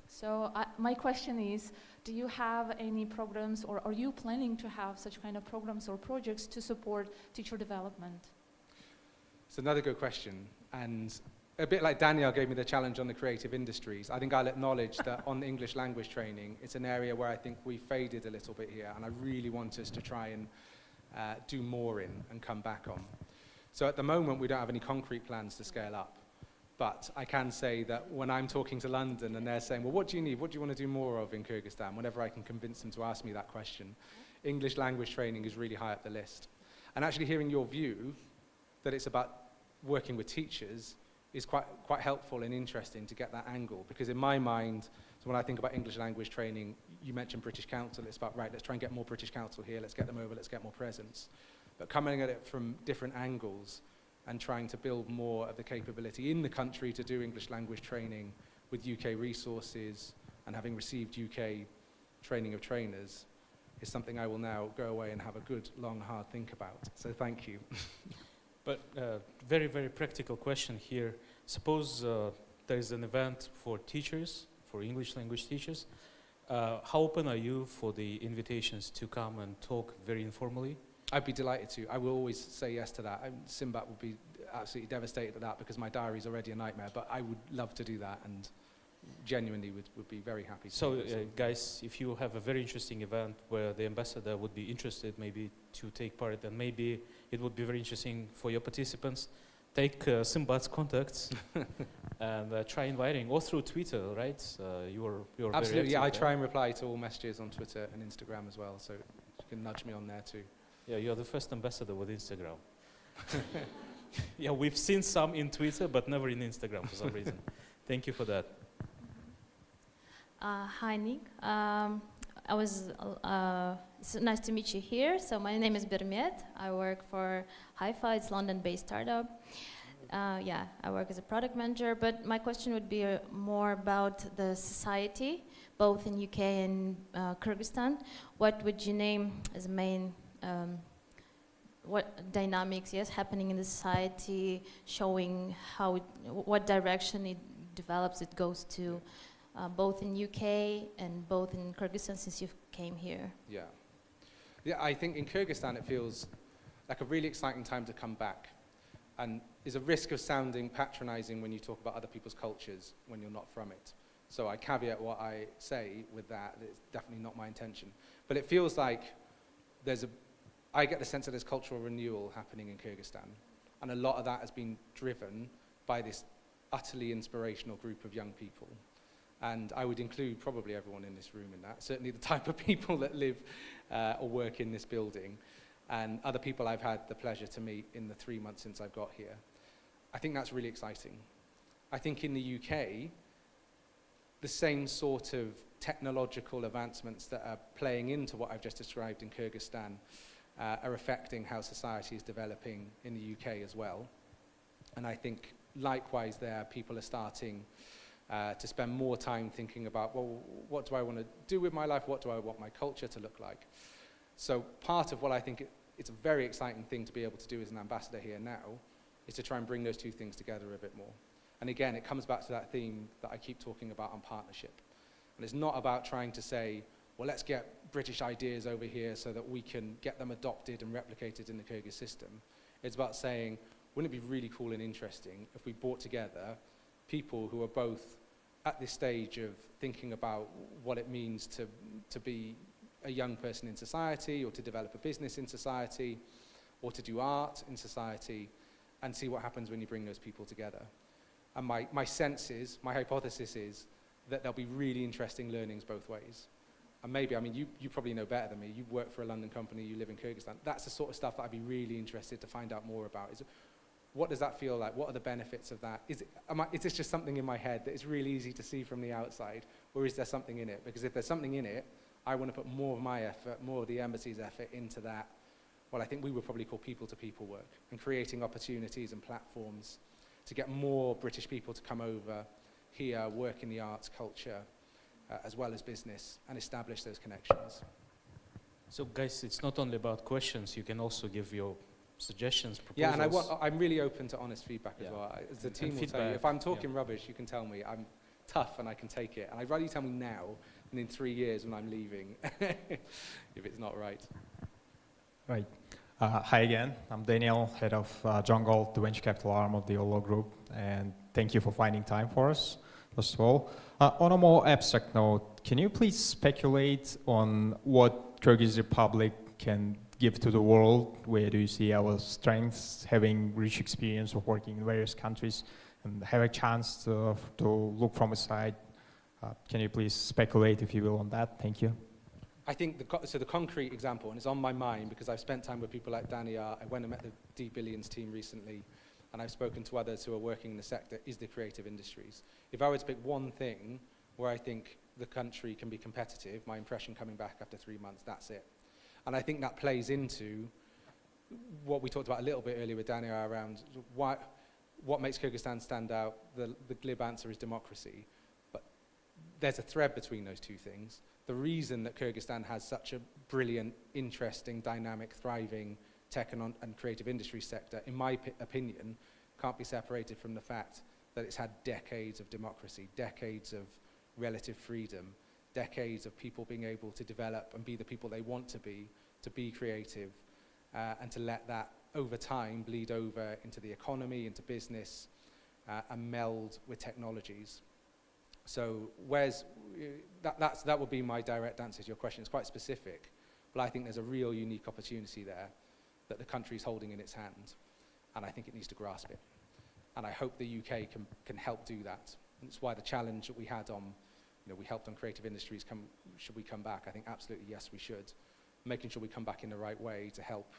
So my question is, do you have any programs, or are you planning to have such kind of programs or projects to support teacher development? It's another good question. And a bit like Danielle gave me the challenge on the creative industries, I think I'll acknowledge that on English language training, it's an area where I think we faded a little bit here, and I really want us to try and do more in and come back on. So at the moment, we don't have any concrete plans to scale up. But I can say that when I'm talking to London and they're saying, well, what do you need? What do you want to do more of in Kyrgyzstan? Whenever I can convince them to ask me that question, English language training is really high up the list. And actually hearing your view that it's about working with teachers is quite helpful and interesting to get that angle. Because in my mind, so when I think about English language training, you mentioned British Council, it's about, right, let's try and get more British Council here, let's get them over, let's get more presence. But coming at it from different angles, and trying to build more of the capability in the country to do English language training with UK resources and having received UK training of trainers is something I will now go away and have a good, long, hard think about. So thank you. But very, very practical question here. Suppose there is an event for teachers, for English language teachers. How open are you for the invitations to come and talk very informally? I'd be delighted to. I will always say yes to that. Simbat would be absolutely devastated at that because my diary is already a nightmare, but I would love to do that and genuinely would be very happy to. So guys, if you have a very interesting event where the ambassador would be interested maybe to take part, and maybe it would be very interesting for your participants, take Simbat's contacts and try inviting, or through Twitter, right? You're absolutely, very yeah, I active try there. and reply to all messages on Twitter and Instagram as well, so you can nudge me on there too. Yeah, you're the first ambassador with Instagram. Yeah, we've seen some in Twitter, but never in Instagram for some reason. Thank you for that. Hi, Nick. It's nice to meet you here. So my name is Bermet. I work for Hi-Fi. It's a London-based startup. Yeah, I work as a product manager. But my question would be more about the society, both in UK and Kyrgyzstan. What would you name as main what dynamics happening in the society, showing how what direction it develops, it goes to, both in UK and both in Kyrgyzstan since you came here? Yeah, I think in Kyrgyzstan it feels like a really exciting time to come back, and is a risk of sounding patronizing when you talk about other people's cultures when you're not from it. So I caveat what I say with that. It's definitely not my intention. But it feels like I get the sense that there's cultural renewal happening in Kyrgyzstan. And a lot of that has been driven by this utterly inspirational group of young people. And I would include probably everyone in this room in that, certainly the type of people that live or work in this building, and other people I've had the pleasure to meet in the 3 months since I've got here. I think that's really exciting. I think in the UK, the same sort of technological advancements that are playing into what I've just described in Kyrgyzstan are affecting how society is developing in the UK as well. And I think likewise there, people are starting to spend more time thinking about, well, what do I want to do with my life? What do I want my culture to look like? So part of what I think it's a very exciting thing to be able to do as an ambassador here now is to try and bring those two things together a bit more. And again, it comes back to that theme that I keep talking about on partnership. And it's not about trying to say, well, let's get British ideas over here so that we can get them adopted and replicated in the Kyrgyz system. It's about saying, wouldn't it be really cool and interesting if we brought together people who are both at this stage of thinking about what it means to be a young person in society, or to develop a business in society, or to do art in society, and see what happens when you bring those people together. And my sense is, my hypothesis is, that there'll be really interesting learnings both ways. And maybe, I mean, you probably know better than me. You work for a London company, you live in Kyrgyzstan. That's the sort of stuff that I'd be really interested to find out more about. What does that feel like? What are the benefits of that? Is this just something in my head that is really easy to see from the outside? Or is there something in it? Because if there's something in it, I want to put more of my effort, more of the embassy's effort into that, what I think we would probably call people-to-people work, and creating opportunities and platforms to get more British people to come over here, work in the arts, culture, as well as business, and establish those connections. So guys, it's not only about questions, you can also give your suggestions, proposals. Yeah, and I'm really open to honest feedback as well. As the team will tell you, feedback, if I'm talking rubbish, you can tell me. I'm tough and I can take it. And I'd rather you tell me now than in 3 years when I'm leaving, if it's not right. Right. Hi again. I'm Daniel, head of Jungle, the venture capital arm of the ololo group. And thank you for finding time for us, first of all. On a more abstract note, can you please speculate on what Kyrgyz Republic can give to the world? Where do you see our strengths, having rich experience of working in various countries and have a chance to look from a side? Can you please speculate, if you will, on that? Thank you. I think the concrete example, and it's on my mind because I've spent time with people like Dania, I went and met the D Billions team recently, and I've spoken to others who are working in the sector, is the creative industries. If I were to pick one thing where I think the country can be competitive, my impression coming back after 3 months, that's it. And I think that plays into what we talked about a little bit earlier with Dania around what makes Kyrgyzstan stand out. The glib answer is democracy. But there's a thread between those two things. The reason that Kyrgyzstan has such a brilliant, interesting, dynamic, thriving tech and creative industry sector, in my opinion, can't be separated from the fact that it's had decades of democracy, decades of relative freedom, decades of people being able to develop and be the people they want to be creative, and to let that over time bleed over into the economy, into business, and meld with technologies. So that would be my direct answer to your question. It's quite specific, but I think there's a real unique opportunity there that the country's holding in its hand, and I think it needs to grasp it. And I hope the UK can help do that. And it's why the challenge that we had on, we helped on creative industries, should we come back? I think absolutely yes, we should. Making sure we come back in the right way to help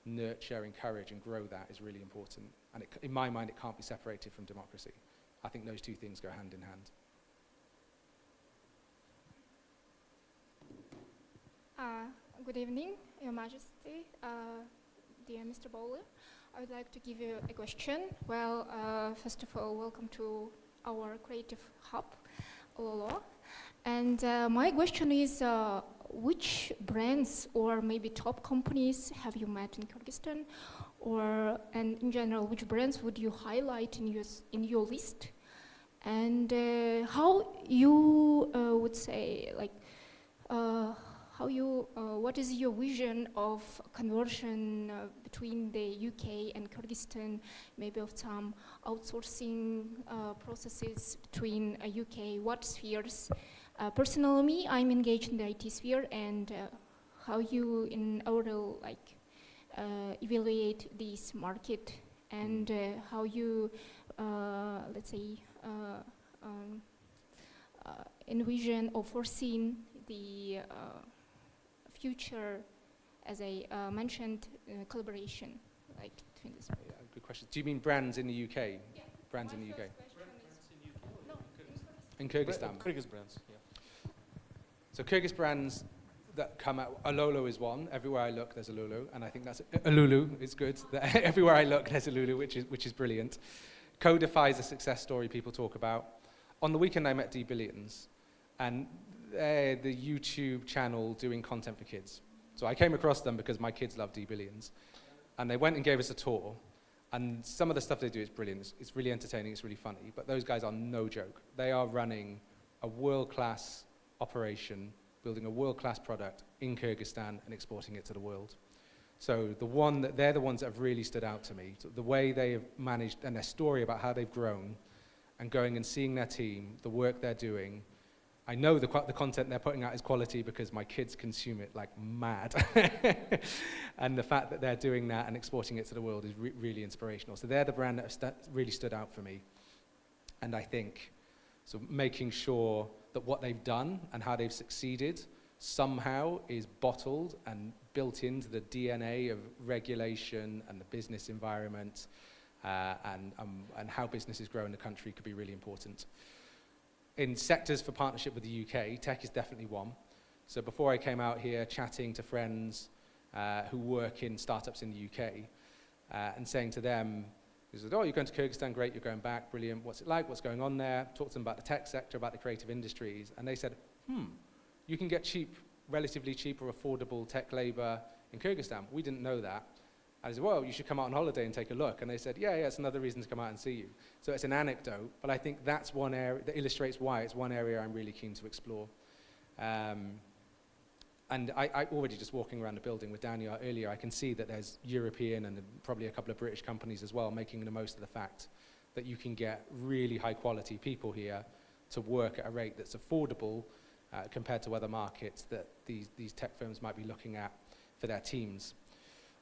nurture, encourage, and grow that is really important. And in my mind, it can't be separated from democracy. I think those two things go hand in hand. Good evening, Your Majesty, dear Mr. Bowler. I would like to give you a question. Well, first of all, welcome to our creative hub, ololo. And my question is, which brands or maybe top companies have you met in Kyrgyzstan? And in general, which brands would you highlight in your list? And how you would say, like, what is your vision of conversion between the UK and Kyrgyzstan, maybe of some outsourcing processes between UK, what spheres? Personally, me, I'm engaged in the IT sphere, and how you in overall evaluate this market, and how you, let's say, envision or foreseen the future, as I mentioned, collaboration, between this. Yeah, good question. Do you mean brands in the UK? Yeah. Brands in the UK? No, In Kyrgyzstan? Kyrgyz brands, yeah. So Kyrgyz brands that come out, ololo is one. Everywhere I look, there's a Lulu, and I think that's a Lulu is good. Everywhere I look, there's a Lulu, which is brilliant. Codify is a success story people talk about. On the weekend, I met D Billions, and they're the YouTube channel doing content for kids. So I came across them because my kids love D Billions, and they went and gave us a tour. And some of the stuff they do is brilliant. It's really entertaining. It's really funny. But those guys are no joke. They are running a world-class operation, building a world-class product in Kyrgyzstan and exporting it to the world. So they're the ones that have really stood out to me. So the way they have managed, and their story about how they've grown, and going and seeing their team, the work they're doing. I know the content they're putting out is quality because my kids consume it like mad. And the fact that they're doing that and exporting it to the world is really inspirational. So they're the brand that have really stood out for me. And I think, so making sure that what they've done and how they've succeeded somehow is bottled and built into the DNA of regulation and the business environment, and how businesses grow in the country could be really important. In sectors for partnership with the UK, tech is definitely one. So before I came out here, chatting to friends who work in startups in the UK, and saying to them, He said, oh, you're going to Kyrgyzstan, great, you're going back, brilliant, what's it like, what's going on there? Talked to them about the tech sector, about the creative industries, and they said, you can get cheap, relatively cheap or affordable tech labor in Kyrgyzstan. We didn't know that. I said, well, you should come out on holiday and take a look. And they said, yeah, it's another reason to come out and see you. So it's an anecdote, but I think that's one area that illustrates why it's one area I'm really keen to explore. And I already just walking around the building with Daniel earlier, I can see that there's European and probably a couple of British companies as well making the most of the fact that you can get really high quality people here to work at a rate that's affordable compared to other markets that these tech firms might be looking at for their teams.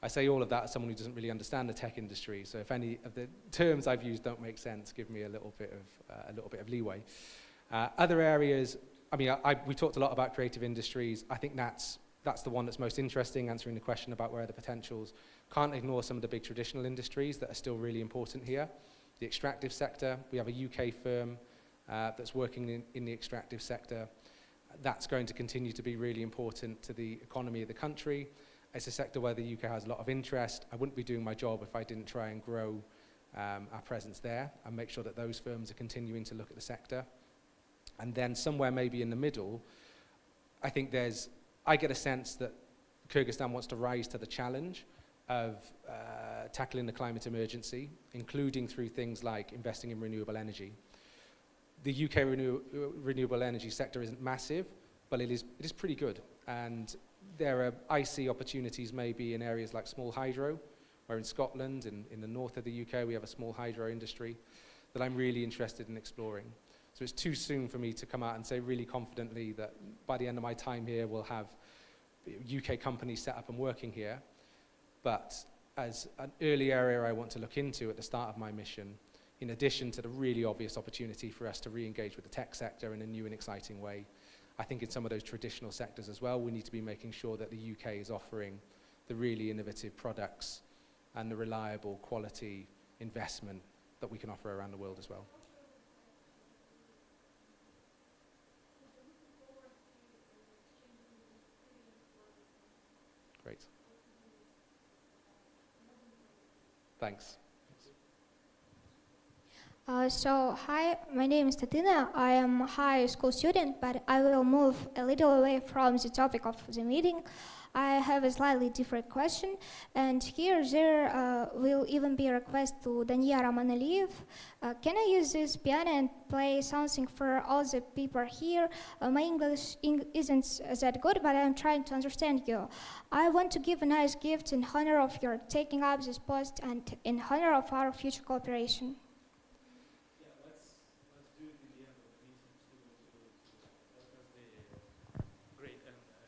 I say all of that as someone who doesn't really understand the tech industry, so if any of the terms I've used don't make sense, give me a little bit of leeway. Other areas, I mean, we talked a lot about creative industries. I think that's the one that's most interesting, answering the question about where are the potentials. Can't ignore some of the big traditional industries that are still really important here. The extractive sector, we have a UK firm that's working in the extractive sector. That's going to continue to be really important to the economy of the country. It's a sector where the UK has a lot of interest. I wouldn't be doing my job if I didn't try and grow our presence there and make sure that those firms are continuing to look at the sector. And then somewhere maybe in the middle, I think I get a sense that Kyrgyzstan wants to rise to the challenge of tackling the climate emergency, including through things like investing in renewable energy. The UK renewable energy sector isn't massive, but it is pretty good. And I see opportunities maybe in areas like small hydro, where in Scotland, in the north of the UK, we have a small hydro industry that I'm really interested in exploring. So it's too soon for me to come out and say really confidently that by the end of my time here, we'll have UK companies set up and working here. But as an early area I want to look into at the start of my mission, in addition to the really obvious opportunity for us to re-engage with the tech sector in a new and exciting way, I think in some of those traditional sectors as well, we need to be making sure that the UK is offering the really innovative products and the reliable quality investment that we can offer around the world as well. Great. Thanks. Hi, my name is Tatina. I am a high school student, but I will move a little away from the topic of the meeting. I have a slightly different question, and here there will even be a request to Dania Romanaliyev. Can I use this piano and play something for all the people here? My English isn't that good, but I'm trying to understand you. I want to give a nice gift in honor of your taking up this post and in honor of our future cooperation. Yeah, let's do it at the end of the meeting. Great.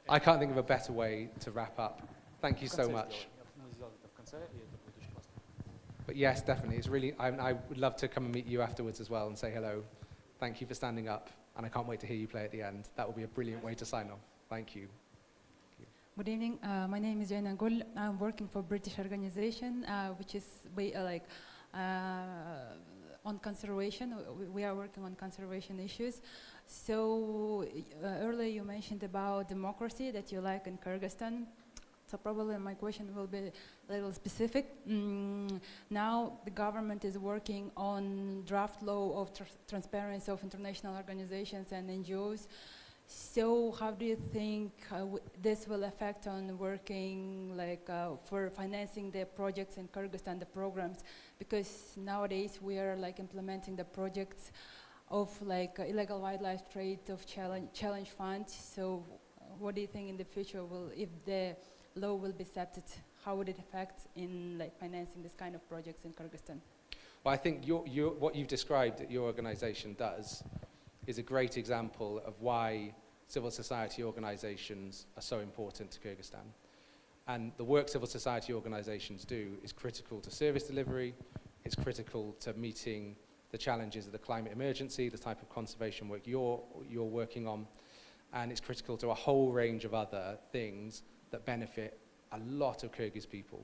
I can't think of a better way to wrap up. Thank you so much. But yes, definitely. It's really, I would love to come and meet you afterwards as well and say hello. Thank you for standing up, and I can't wait to hear you play at the end. That would be a brilliant way to sign off. Thank you. Good evening. My name is Jaina Gul. I'm working for a British organization, which is on conservation. We are working on conservation issues. So earlier you mentioned about democracy that you like in Kyrgyzstan. So probably my question will be a little specific. Now the government is working on draft law of transparency of international organizations and NGOs. So how do you think this will affect on working for financing the projects in Kyrgyzstan, the programs? Because nowadays we are implementing the projects of illegal wildlife trade of challenge funds. So what do you think in the future if the law will be accepted, how would it affect in financing this kind of projects in Kyrgyzstan? Well, I think what you've described that your organization does is a great example of why civil society organizations are so important to Kyrgyzstan. And the work civil society organizations do is critical to service delivery, it's critical to meeting the challenges of the climate emergency, the type of conservation work you're working on, and it's critical to a whole range of other things that benefit a lot of Kyrgyz people.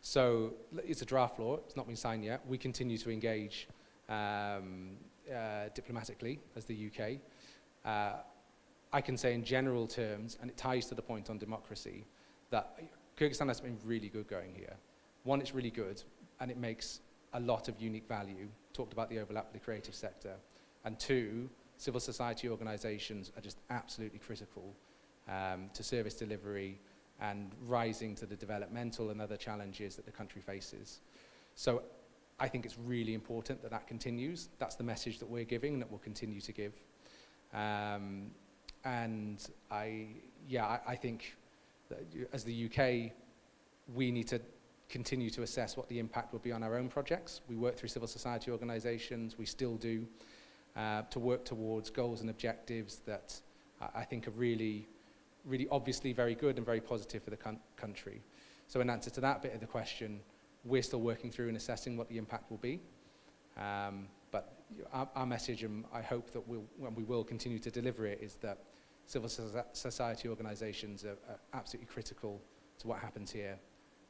So it's a draft law, it's not been signed yet. We continue to engage diplomatically as the UK. I can say in general terms, and it ties to the point on democracy, that Kyrgyzstan has been really good going here. One, it's really good, and it makes a lot of unique value. Talked about the overlap with the creative sector. And two, civil society organizations are just absolutely critical to service delivery and rising to the developmental and other challenges that the country faces. So I think it's really important that that continues. That's the message that we're giving and that we'll continue to give. And I think that as the UK, we need to continue to assess what the impact will be on our own projects. We work through civil society organizations, we still do, to work towards goals and objectives that I think are really obviously very good and very positive for the country. So in answer to that bit of the question, we're still working through and assessing what the impact will be. But our message, and I hope that we will continue to deliver it, is that civil society organizations are absolutely critical to what happens here.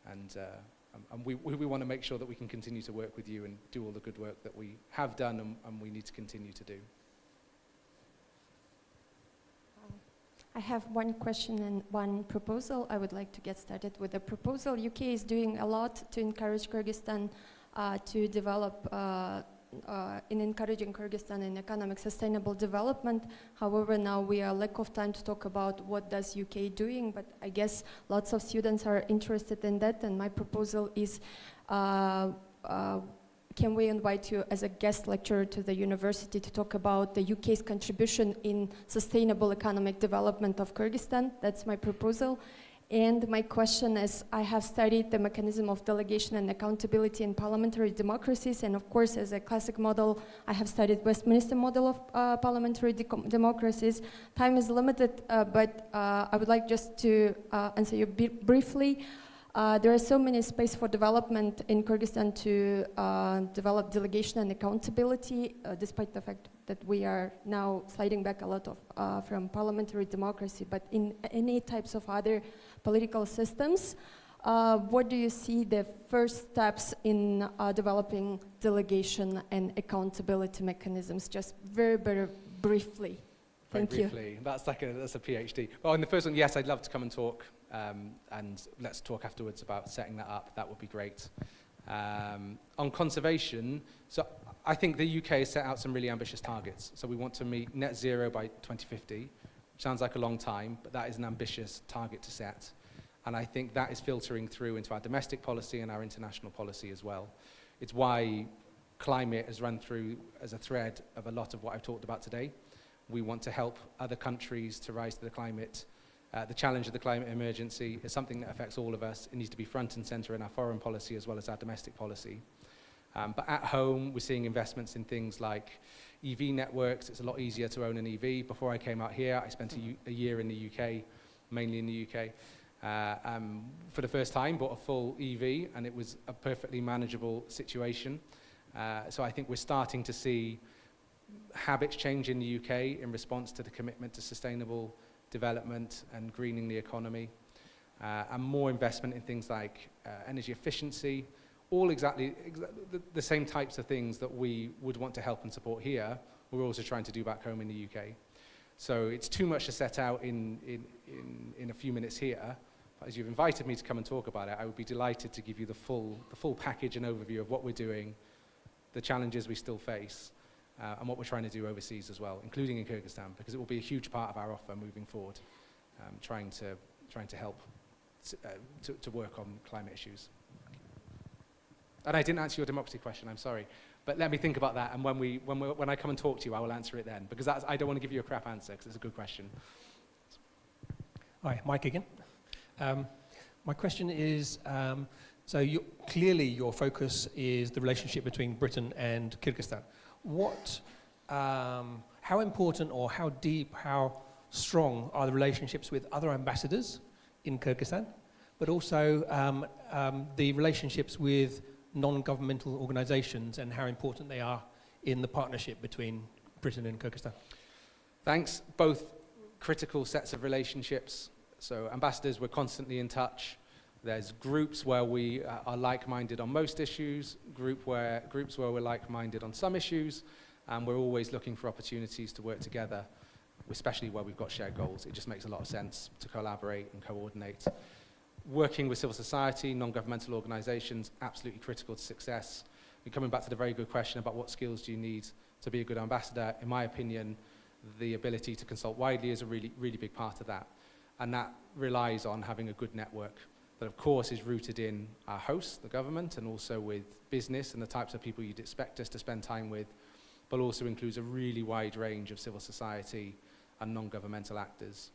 And we want to make sure that we can continue to work with you and do all the good work that we have done and we need to continue to do. I have one question and one proposal. I would like to get started with the proposal. UK is doing a lot to encourage Kyrgyzstan to develop in encouraging Kyrgyzstan in economic sustainable development. However, now we are lack of time to talk about what does UK doing, but I guess lots of students are interested in that, and my proposal is can we invite you as a guest lecturer to the university to talk about the UK's contribution in sustainable economic development of Kyrgyzstan? That's my proposal. And my question is, I have studied the mechanism of delegation and accountability in parliamentary democracies, and of course, as a classic model, I have studied Westminster model of parliamentary democracies. Time is limited, but I would like just to answer you briefly. There is so many space for development in Kyrgyzstan to develop delegation and accountability, despite the fact that we are now sliding back a lot of from parliamentary democracy. But in any types of other political systems, what do you see the first steps in developing delegation and accountability mechanisms? Just very, very briefly. Thank you. Briefly. That's a PhD. Well, in the first one, yes, I'd love to come and talk. And let's talk afterwards about setting that up. That would be great. On conservation, so I think the UK has set out some really ambitious targets. So we want to meet net zero by 2050, which sounds like a long time, but that is an ambitious target to set. And I think that is filtering through into our domestic policy and our international policy as well. It's why climate has run through as a thread of a lot of what I've talked about today. We want to help other countries to rise to the climate. The challenge of the climate emergency is something that affects all of us. It needs to be front and center in our foreign policy as well as our domestic policy. But at home, we're seeing investments in things like EV networks. It's a lot easier to own an EV. Before I came out here, I spent a year in the UK, mainly in the UK. For the first time, bought a full EV, and it was a perfectly manageable situation. So I think we're starting to see habits change in the UK in response to the commitment to sustainable development and greening the economy, and more investment in things like energy efficiency, all exactly the same types of things that we would want to help and support here, we're also trying to do back home in the UK. So it's too much to set out in a few minutes here, but as you've invited me to come and talk about it, I would be delighted to give you the full package and overview of what we're doing, the challenges we still face, and what we're trying to do overseas as well, including in Kyrgyzstan, because it will be a huge part of our offer moving forward, trying to help to work on climate issues. And I didn't answer your democracy question, I'm sorry, but let me think about that, and when I come and talk to you, I will answer it then, because I don't want to give you a crap answer, because it's a good question. Hi, Mike again. My question is, so clearly your focus is the relationship between Britain and Kyrgyzstan. How important or how deep, how strong are the relationships with other ambassadors in Kyrgyzstan, but also the relationships with non-governmental organizations and how important they are in the partnership between Britain and Kyrgyzstan? Thanks. Both critical sets of relationships. So ambassadors, we're constantly in touch. There's groups where we are like-minded on most issues, groups where we're like-minded on some issues, and we're always looking for opportunities to work together, especially where we've got shared goals. It just makes a lot of sense to collaborate and coordinate. Working with civil society, non-governmental organizations, absolutely critical to success. coming back to the very good question about what skills do you need to be a good ambassador, in my opinion, the ability to consult widely is a really, really big part of that. And that relies on having a good network that, of course, is rooted in our host, the government, and also with business and the types of people you'd expect us to spend time with, but also includes a really wide range of civil society and non-governmental actors.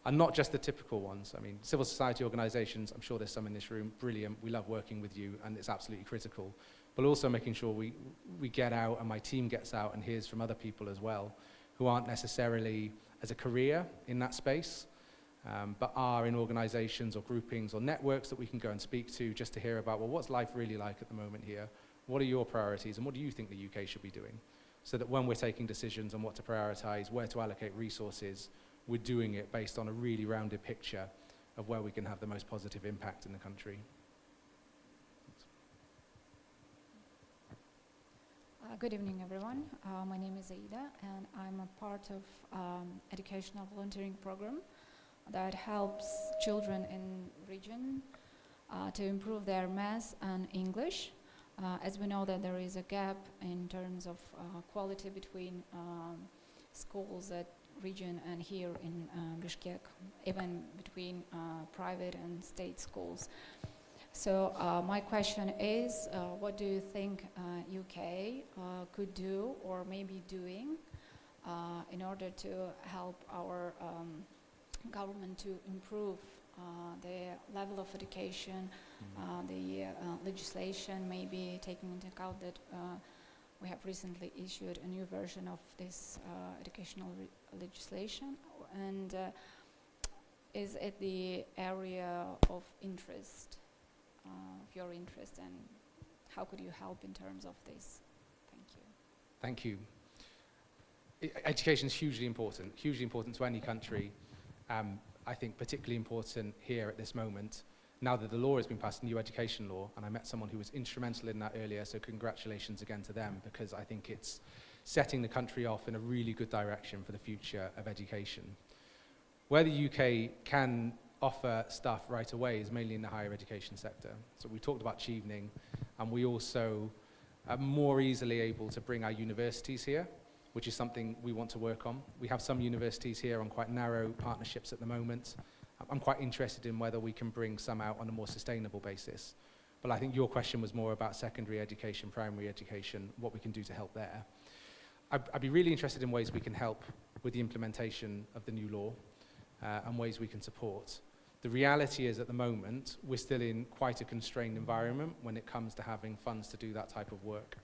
And not just the typical ones. I mean, civil society organizations, I'm sure there's some in this room, brilliant, we love working with you, and it's absolutely critical. But also making sure we get out, and my team gets out and hears from other people as well, who aren't necessarily as a career in that space, but are in organizations or groupings or networks that we can go and speak to just to hear about, well, what's life really like at the moment here? What are your priorities, and what do you think the UK should be doing? So that when we're taking decisions on what to prioritize, where to allocate resources, we're doing it based on a really rounded picture of where we can have the most positive impact in the country. Good evening, everyone. My name is Aida, and I'm a part of educational volunteering program that helps children in region to improve their math and English. As we know that there is a gap in terms of quality between schools at region and here in Bishkek, even between private and state schools. So my question is, what do you think UK could do or maybe doing in order to help our government to improve the level of education, the legislation, maybe taking into account that we have recently issued a new version of this educational legislation, and is it the area of interest, of your interest, and how could you help in terms of this? Thank you. Thank you. Education is hugely important to any country. I think particularly important here at this moment, now that the law has been passed, new education law, and I met someone who was instrumental in that earlier, so congratulations again to them, because I think it's setting the country off in a really good direction for the future of education. Where the UK can offer stuff right away is mainly in the higher education sector. So we talked about Chevening, and we also are more easily able to bring our universities here, which is something we want to work on. We have some universities here on quite narrow partnerships at the moment. I'm quite interested in whether we can bring some out on a more sustainable basis. But I think your question was more about secondary education, primary education, what we can do to help there. I'd be really interested in ways we can help with the implementation of the new law and ways we can support. The reality is at the moment, we're still in quite a constrained environment when it comes to having funds to do that type of work.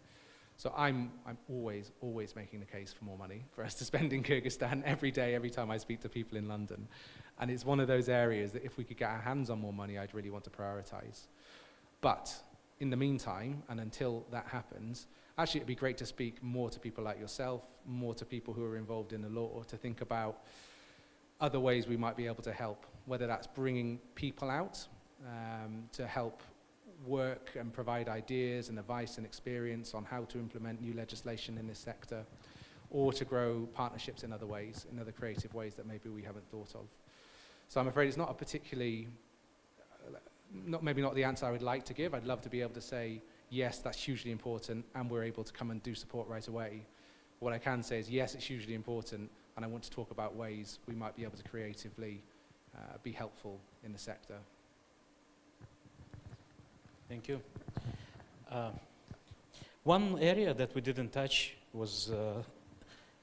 So I'm always making the case for more money for us to spend in Kyrgyzstan every day, every time I speak to people in London. And it's one of those areas that if we could get our hands on more money, I'd really want to prioritize. But in the meantime, and until that happens, actually it'd be great to speak more to people like yourself, more to people who are involved in the law, to think about other ways we might be able to help, whether that's bringing people out to help work and provide ideas and advice and experience on how to implement new legislation in this sector, or to grow partnerships in other ways, in other creative ways that maybe we haven't thought of. So I'm afraid it's not a particularly, maybe not the answer I would like to give. I'd love to be able to say, yes, that's hugely important, and we're able to come and do support right away. What I can say is, yes, it's hugely important, and I want to talk about ways we might be able to creatively be helpful in the sector. Thank you. One area that we didn't touch was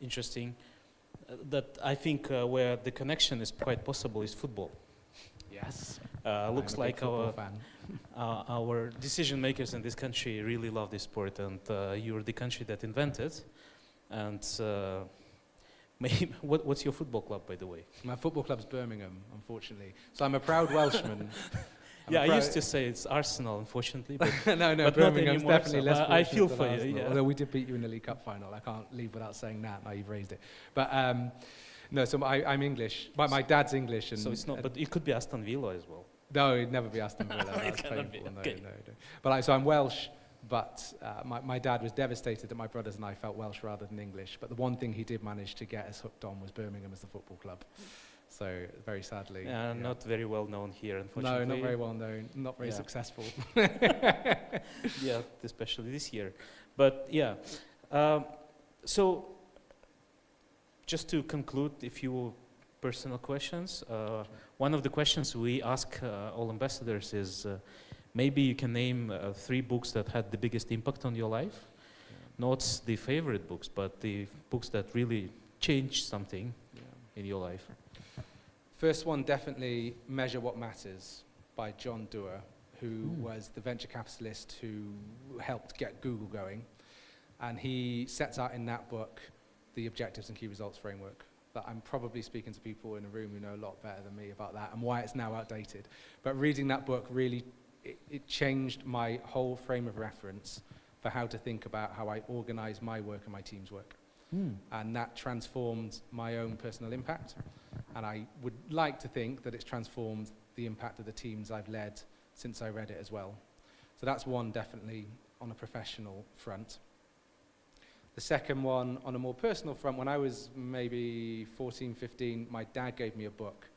interesting, that I think where the connection is quite possible is football. Yes. Looks like our decision makers in this country really love this sport, and you're the country that invented. And maybe, what's your football club, by the way? My football club's Birmingham, unfortunately. So I'm a proud Welshman. Yeah, I used to say it's Arsenal, unfortunately, but no, but Birmingham's not anymore, definitely so less I fortunate feel than for you, Arsenal, yeah. although we did beat you in the League Cup final. I can't leave without saying that. Now you've raised it. But no, so I'm English. My dad's English. And so it's not, but it could be Aston Villa as well. No, it'd never be Aston Villa. That's cannot painful. be, okay. No. But so I'm Welsh, but my dad was devastated that my brothers and I felt Welsh rather than English. But the one thing he did manage to get us hooked on was Birmingham as the football club. So very sadly. Yeah, not very well known here, unfortunately. No, not very well known, not very Yeah. successful. Yeah, especially this year. But yeah, so just to conclude, a few personal questions. One of the questions we ask all ambassadors is, maybe you can name 3 books that had the biggest impact on your life. Not the favorite books, but the books that really changed something in your life. First one, definitely Measure What Matters by John Doerr, who was the venture capitalist who helped get Google going. And he sets out in that book the objectives and key results framework. That I'm probably speaking to people in a room who know a lot better than me about that and why it's now outdated. But reading that book really, it changed my whole frame of reference for how to think about how I organize my work and my team's work. And that transformed my own personal impact. And I would like to think that it's transformed the impact of the teams I've led since I read it as well. So that's one definitely on a professional front. The second one, on a more personal front, when I was maybe 14, 15, my dad gave me a book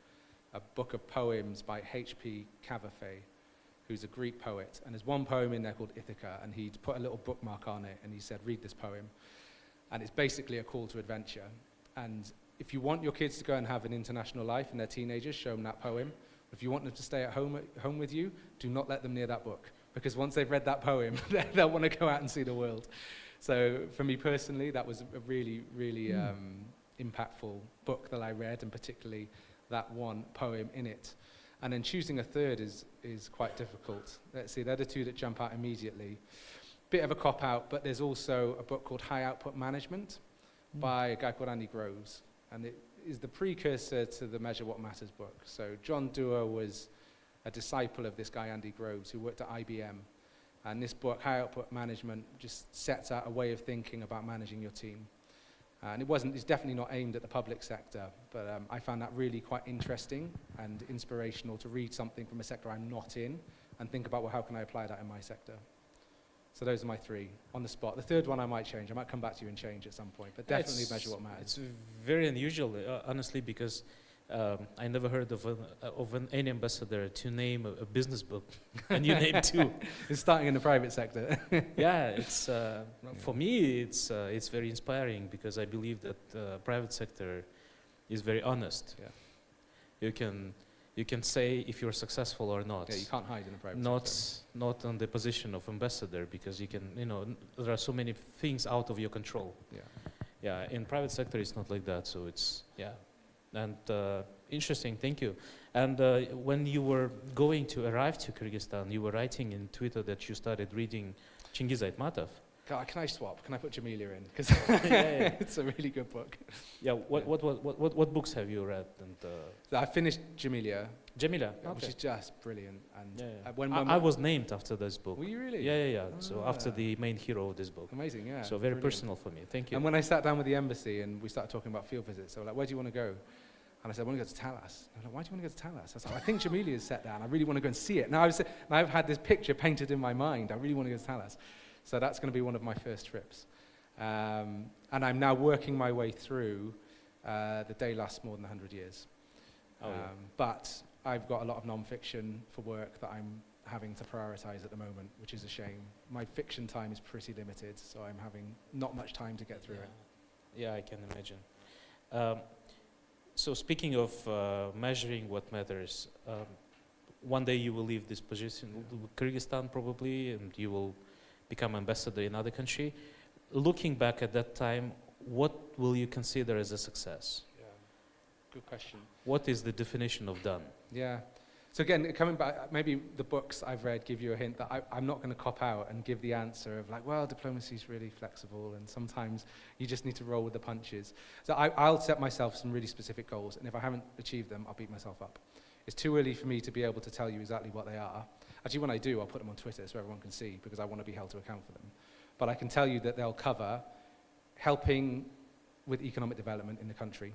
of poems by H.P. Cavafy, who's a Greek poet. And there's one poem in there called Ithaca, and he'd put a little bookmark on it, and he said, read this poem. And it's basically a call to adventure. And if you want your kids to go and have an international life and they're teenagers, show them that poem. If you want them to stay at home with you, do not let them near that book. Because once they've read that poem, they'll want to go out and see the world. So for me personally, that was a really, really impactful book that I read, and particularly that one poem in it. And then choosing a third is quite difficult. Let's see, they're the 2 that jump out immediately. Bit of a cop-out, but there's also a book called High Output Management by a guy called Andy Groves. And it is the precursor to the Measure What Matters book. So John Doerr was a disciple of this guy, Andy Groves, who worked at IBM. And this book, High Output Management, just sets out a way of thinking about managing your team. And it's definitely not aimed at the public sector, but I found that really quite interesting and inspirational to read something from a sector I'm not in and think about, well, how can I apply that in my sector? So those are my 3 on the spot. The third one I might change. I might come back to you and change at some point, but definitely Measure What Matters. It's very unusual, honestly, because I never heard of any ambassador to name a business book, and you named 2. It's starting in the private sector. Yeah, it's for me, it's very inspiring because I believe that the private sector is very honest. Yeah. You can say if you're successful or not. Yeah, you can't hide in the private sector. Not on the position of ambassador, because you can, there are so many things out of your control. Yeah. Yeah, in private sector it's not like that, so it's, yeah. And interesting, thank you. And when you were going to arrive to Kyrgyzstan, you were writing in Twitter that you started reading Chingiz Aytmatov. Can I swap? Can I put Jamelia in? Because yeah. It's a really good book. Yeah. What books have you read? And so I finished Jamelia. Jamila, which is just brilliant. And yeah. when I was named after this book. Were you really? Yeah. So after the main hero of this book. Amazing, yeah. So very brilliant. personal for me. Thank you. And when I sat down with the embassy and we started talking about field visits, they were like, "Where do you want to go?" And I said, "I want to go to Talas." And they're like, "Why do you want to go to Talas?" I was like, "I think Jamelia is set down. I really want to go and see it." Now I've had this picture painted in my mind. I really want to go to Talas. So that's going to be one of my first trips. And I'm now working my way through The Day Lasts More Than 100 Years. But I've got a lot of non-fiction for work that I'm having to prioritize at the moment, which is a shame. My fiction time is pretty limited, so I'm having not much time to get through it. Yeah, I can imagine. So speaking of measuring what matters, one day you will leave this position, Kyrgyzstan probably, and you will become ambassador in another country. Looking back at that time, what will you consider as a success? Yeah, good question. What is the definition of done? Yeah. So again, coming back, maybe the books I've read give you a hint that I'm not going to cop out and give the answer of like, well, diplomacy is really flexible and sometimes you just need to roll with the punches. So I'll set myself some really specific goals, and if I haven't achieved them, I'll beat myself up. It's too early for me to be able to tell you exactly what they are. Actually, when I do, I'll put them on Twitter so everyone can see, because I want to be held to account for them. But I can tell you that they'll cover helping with economic development in the country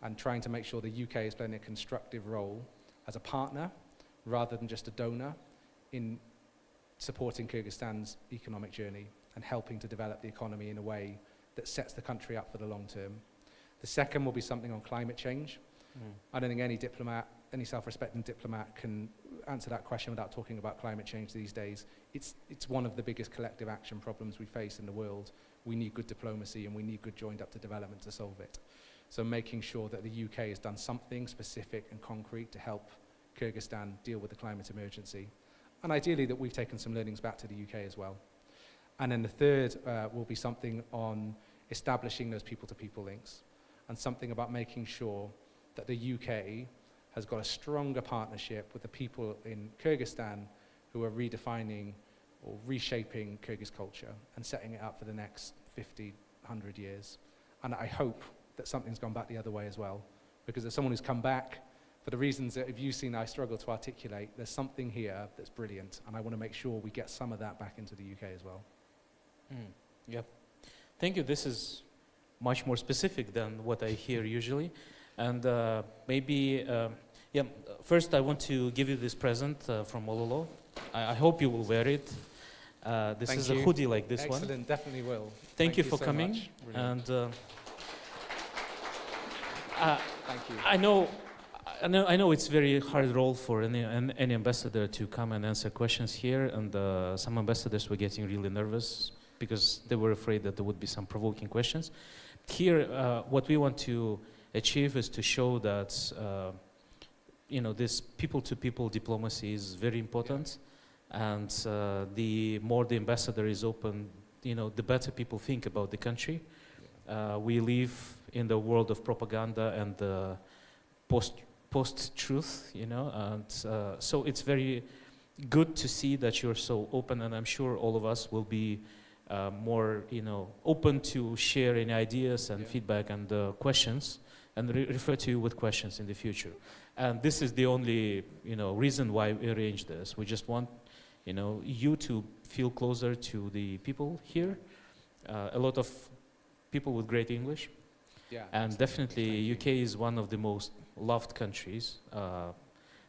and trying to make sure the UK is playing a constructive role as a partner rather than just a donor in supporting Kyrgyzstan's economic journey and helping to develop the economy in a way that sets the country up for the long term. The second will be something on climate change. I don't think any diplomat, any self-respecting diplomat can answer that question without talking about climate change these days. It's one of the biggest collective action problems we face in the world. We need good diplomacy and we need good joined up to development to solve it. So making sure that the UK has done something specific and concrete to help Kyrgyzstan deal with the climate emergency. And ideally that we've taken some learnings back to the UK as well. And then the third will be something on establishing those people-to-people links and something about making sure that the UK has got a stronger partnership with the people in Kyrgyzstan who are redefining or reshaping Kyrgyz culture and setting it up for the next 50, 100 years. And I hope that something's gone back the other way as well, because as someone who's come back, for the reasons that you've seen I struggle to articulate, there's something here that's brilliant, and I want to make sure we get some of that back into the UK as well. Yeah. Thank you. This is much more specific than what I hear usually. And first I want to give you this present from Ololo. I hope you will wear it. This Thank is you. a hoodie like this one. Excellent, definitely will. Thank you for so coming. much. Brilliant. And Thank you. I know it's very hard role for any ambassador to come and answer questions here, and some ambassadors were getting really nervous because they were afraid that there would be some provoking questions. Here, what we want to achieve is to show that this people-to-people diplomacy is very important, and the more the ambassador is open, the better people think about the country. We live in the world of propaganda and the post-truth, and so it's very good to see that you're so open, and I'm sure all of us will be more, open to share any ideas and feedback and questions, and refer to you with questions in the future. And this is the only, reason why we arranged this. We just want, you to feel closer to the people here. A lot of people with great English. Yeah, and definitely UK is one of the most loved countries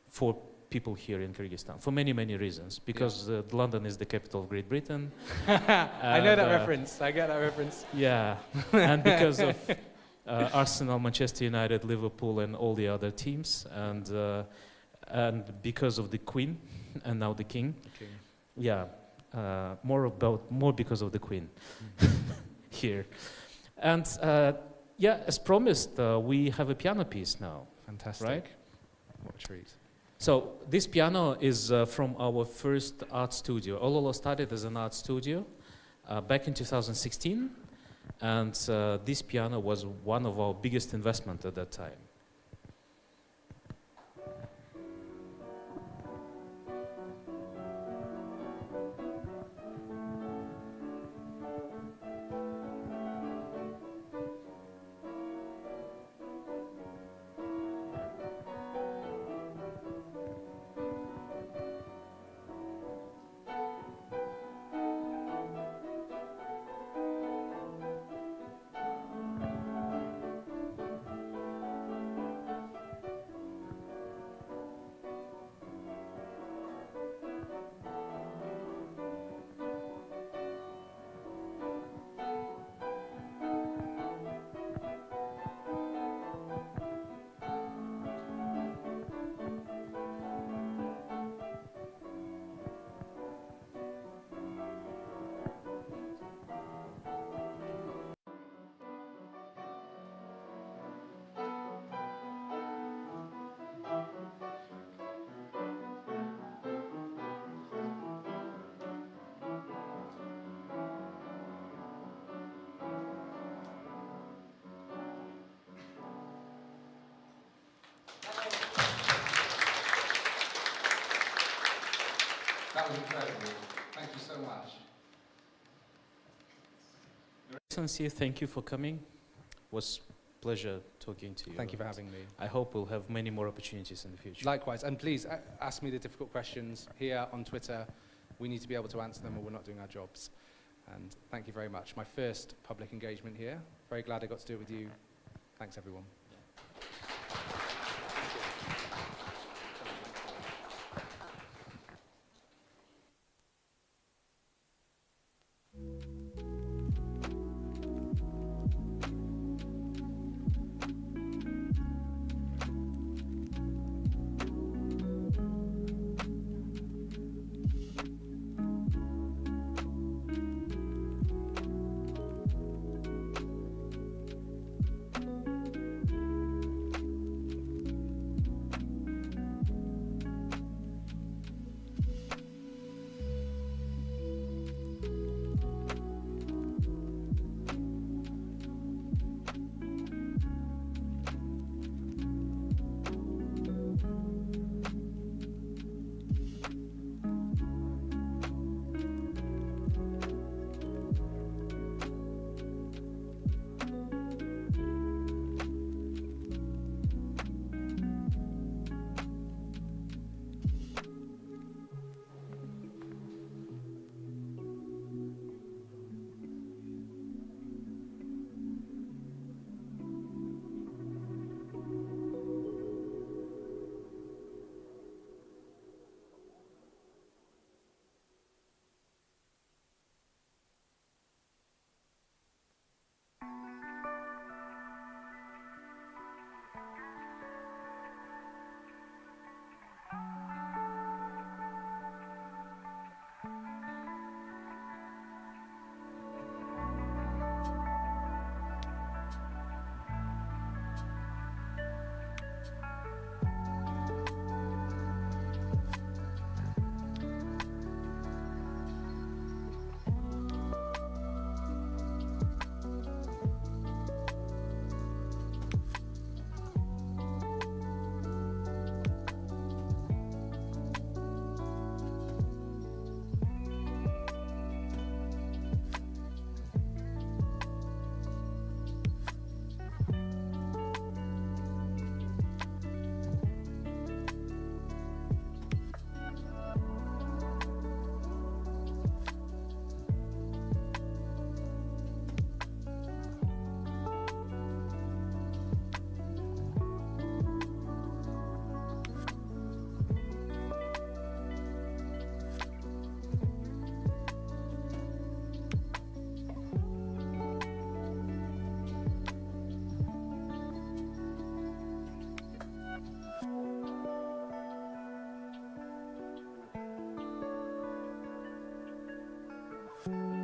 for people here in Kyrgyzstan for many, many reasons. Because London is the capital of Great Britain. I know that reference. I get that reference. Yeah, and because of Arsenal, Manchester United, Liverpool, and all the other teams, and because of the Queen and now the King. Yeah, more because of the Queen here. And as promised, we have a piano piece now. Fantastic. Right? What a treat. So this piano is from our first art studio. Ololo started as an art studio back in 2016, and this piano was one of our biggest investments at that time. That was incredible. Thank you so much. Your Excellency, thank you for coming. It was a pleasure talking to you. Thank you for having me. I hope we'll have many more opportunities in the future. Likewise, and please ask me the difficult questions here on Twitter. We need to be able to answer them or we're not doing our jobs. And thank you very much. My first public engagement here. Very glad I got to do it with you. Thanks, everyone. you.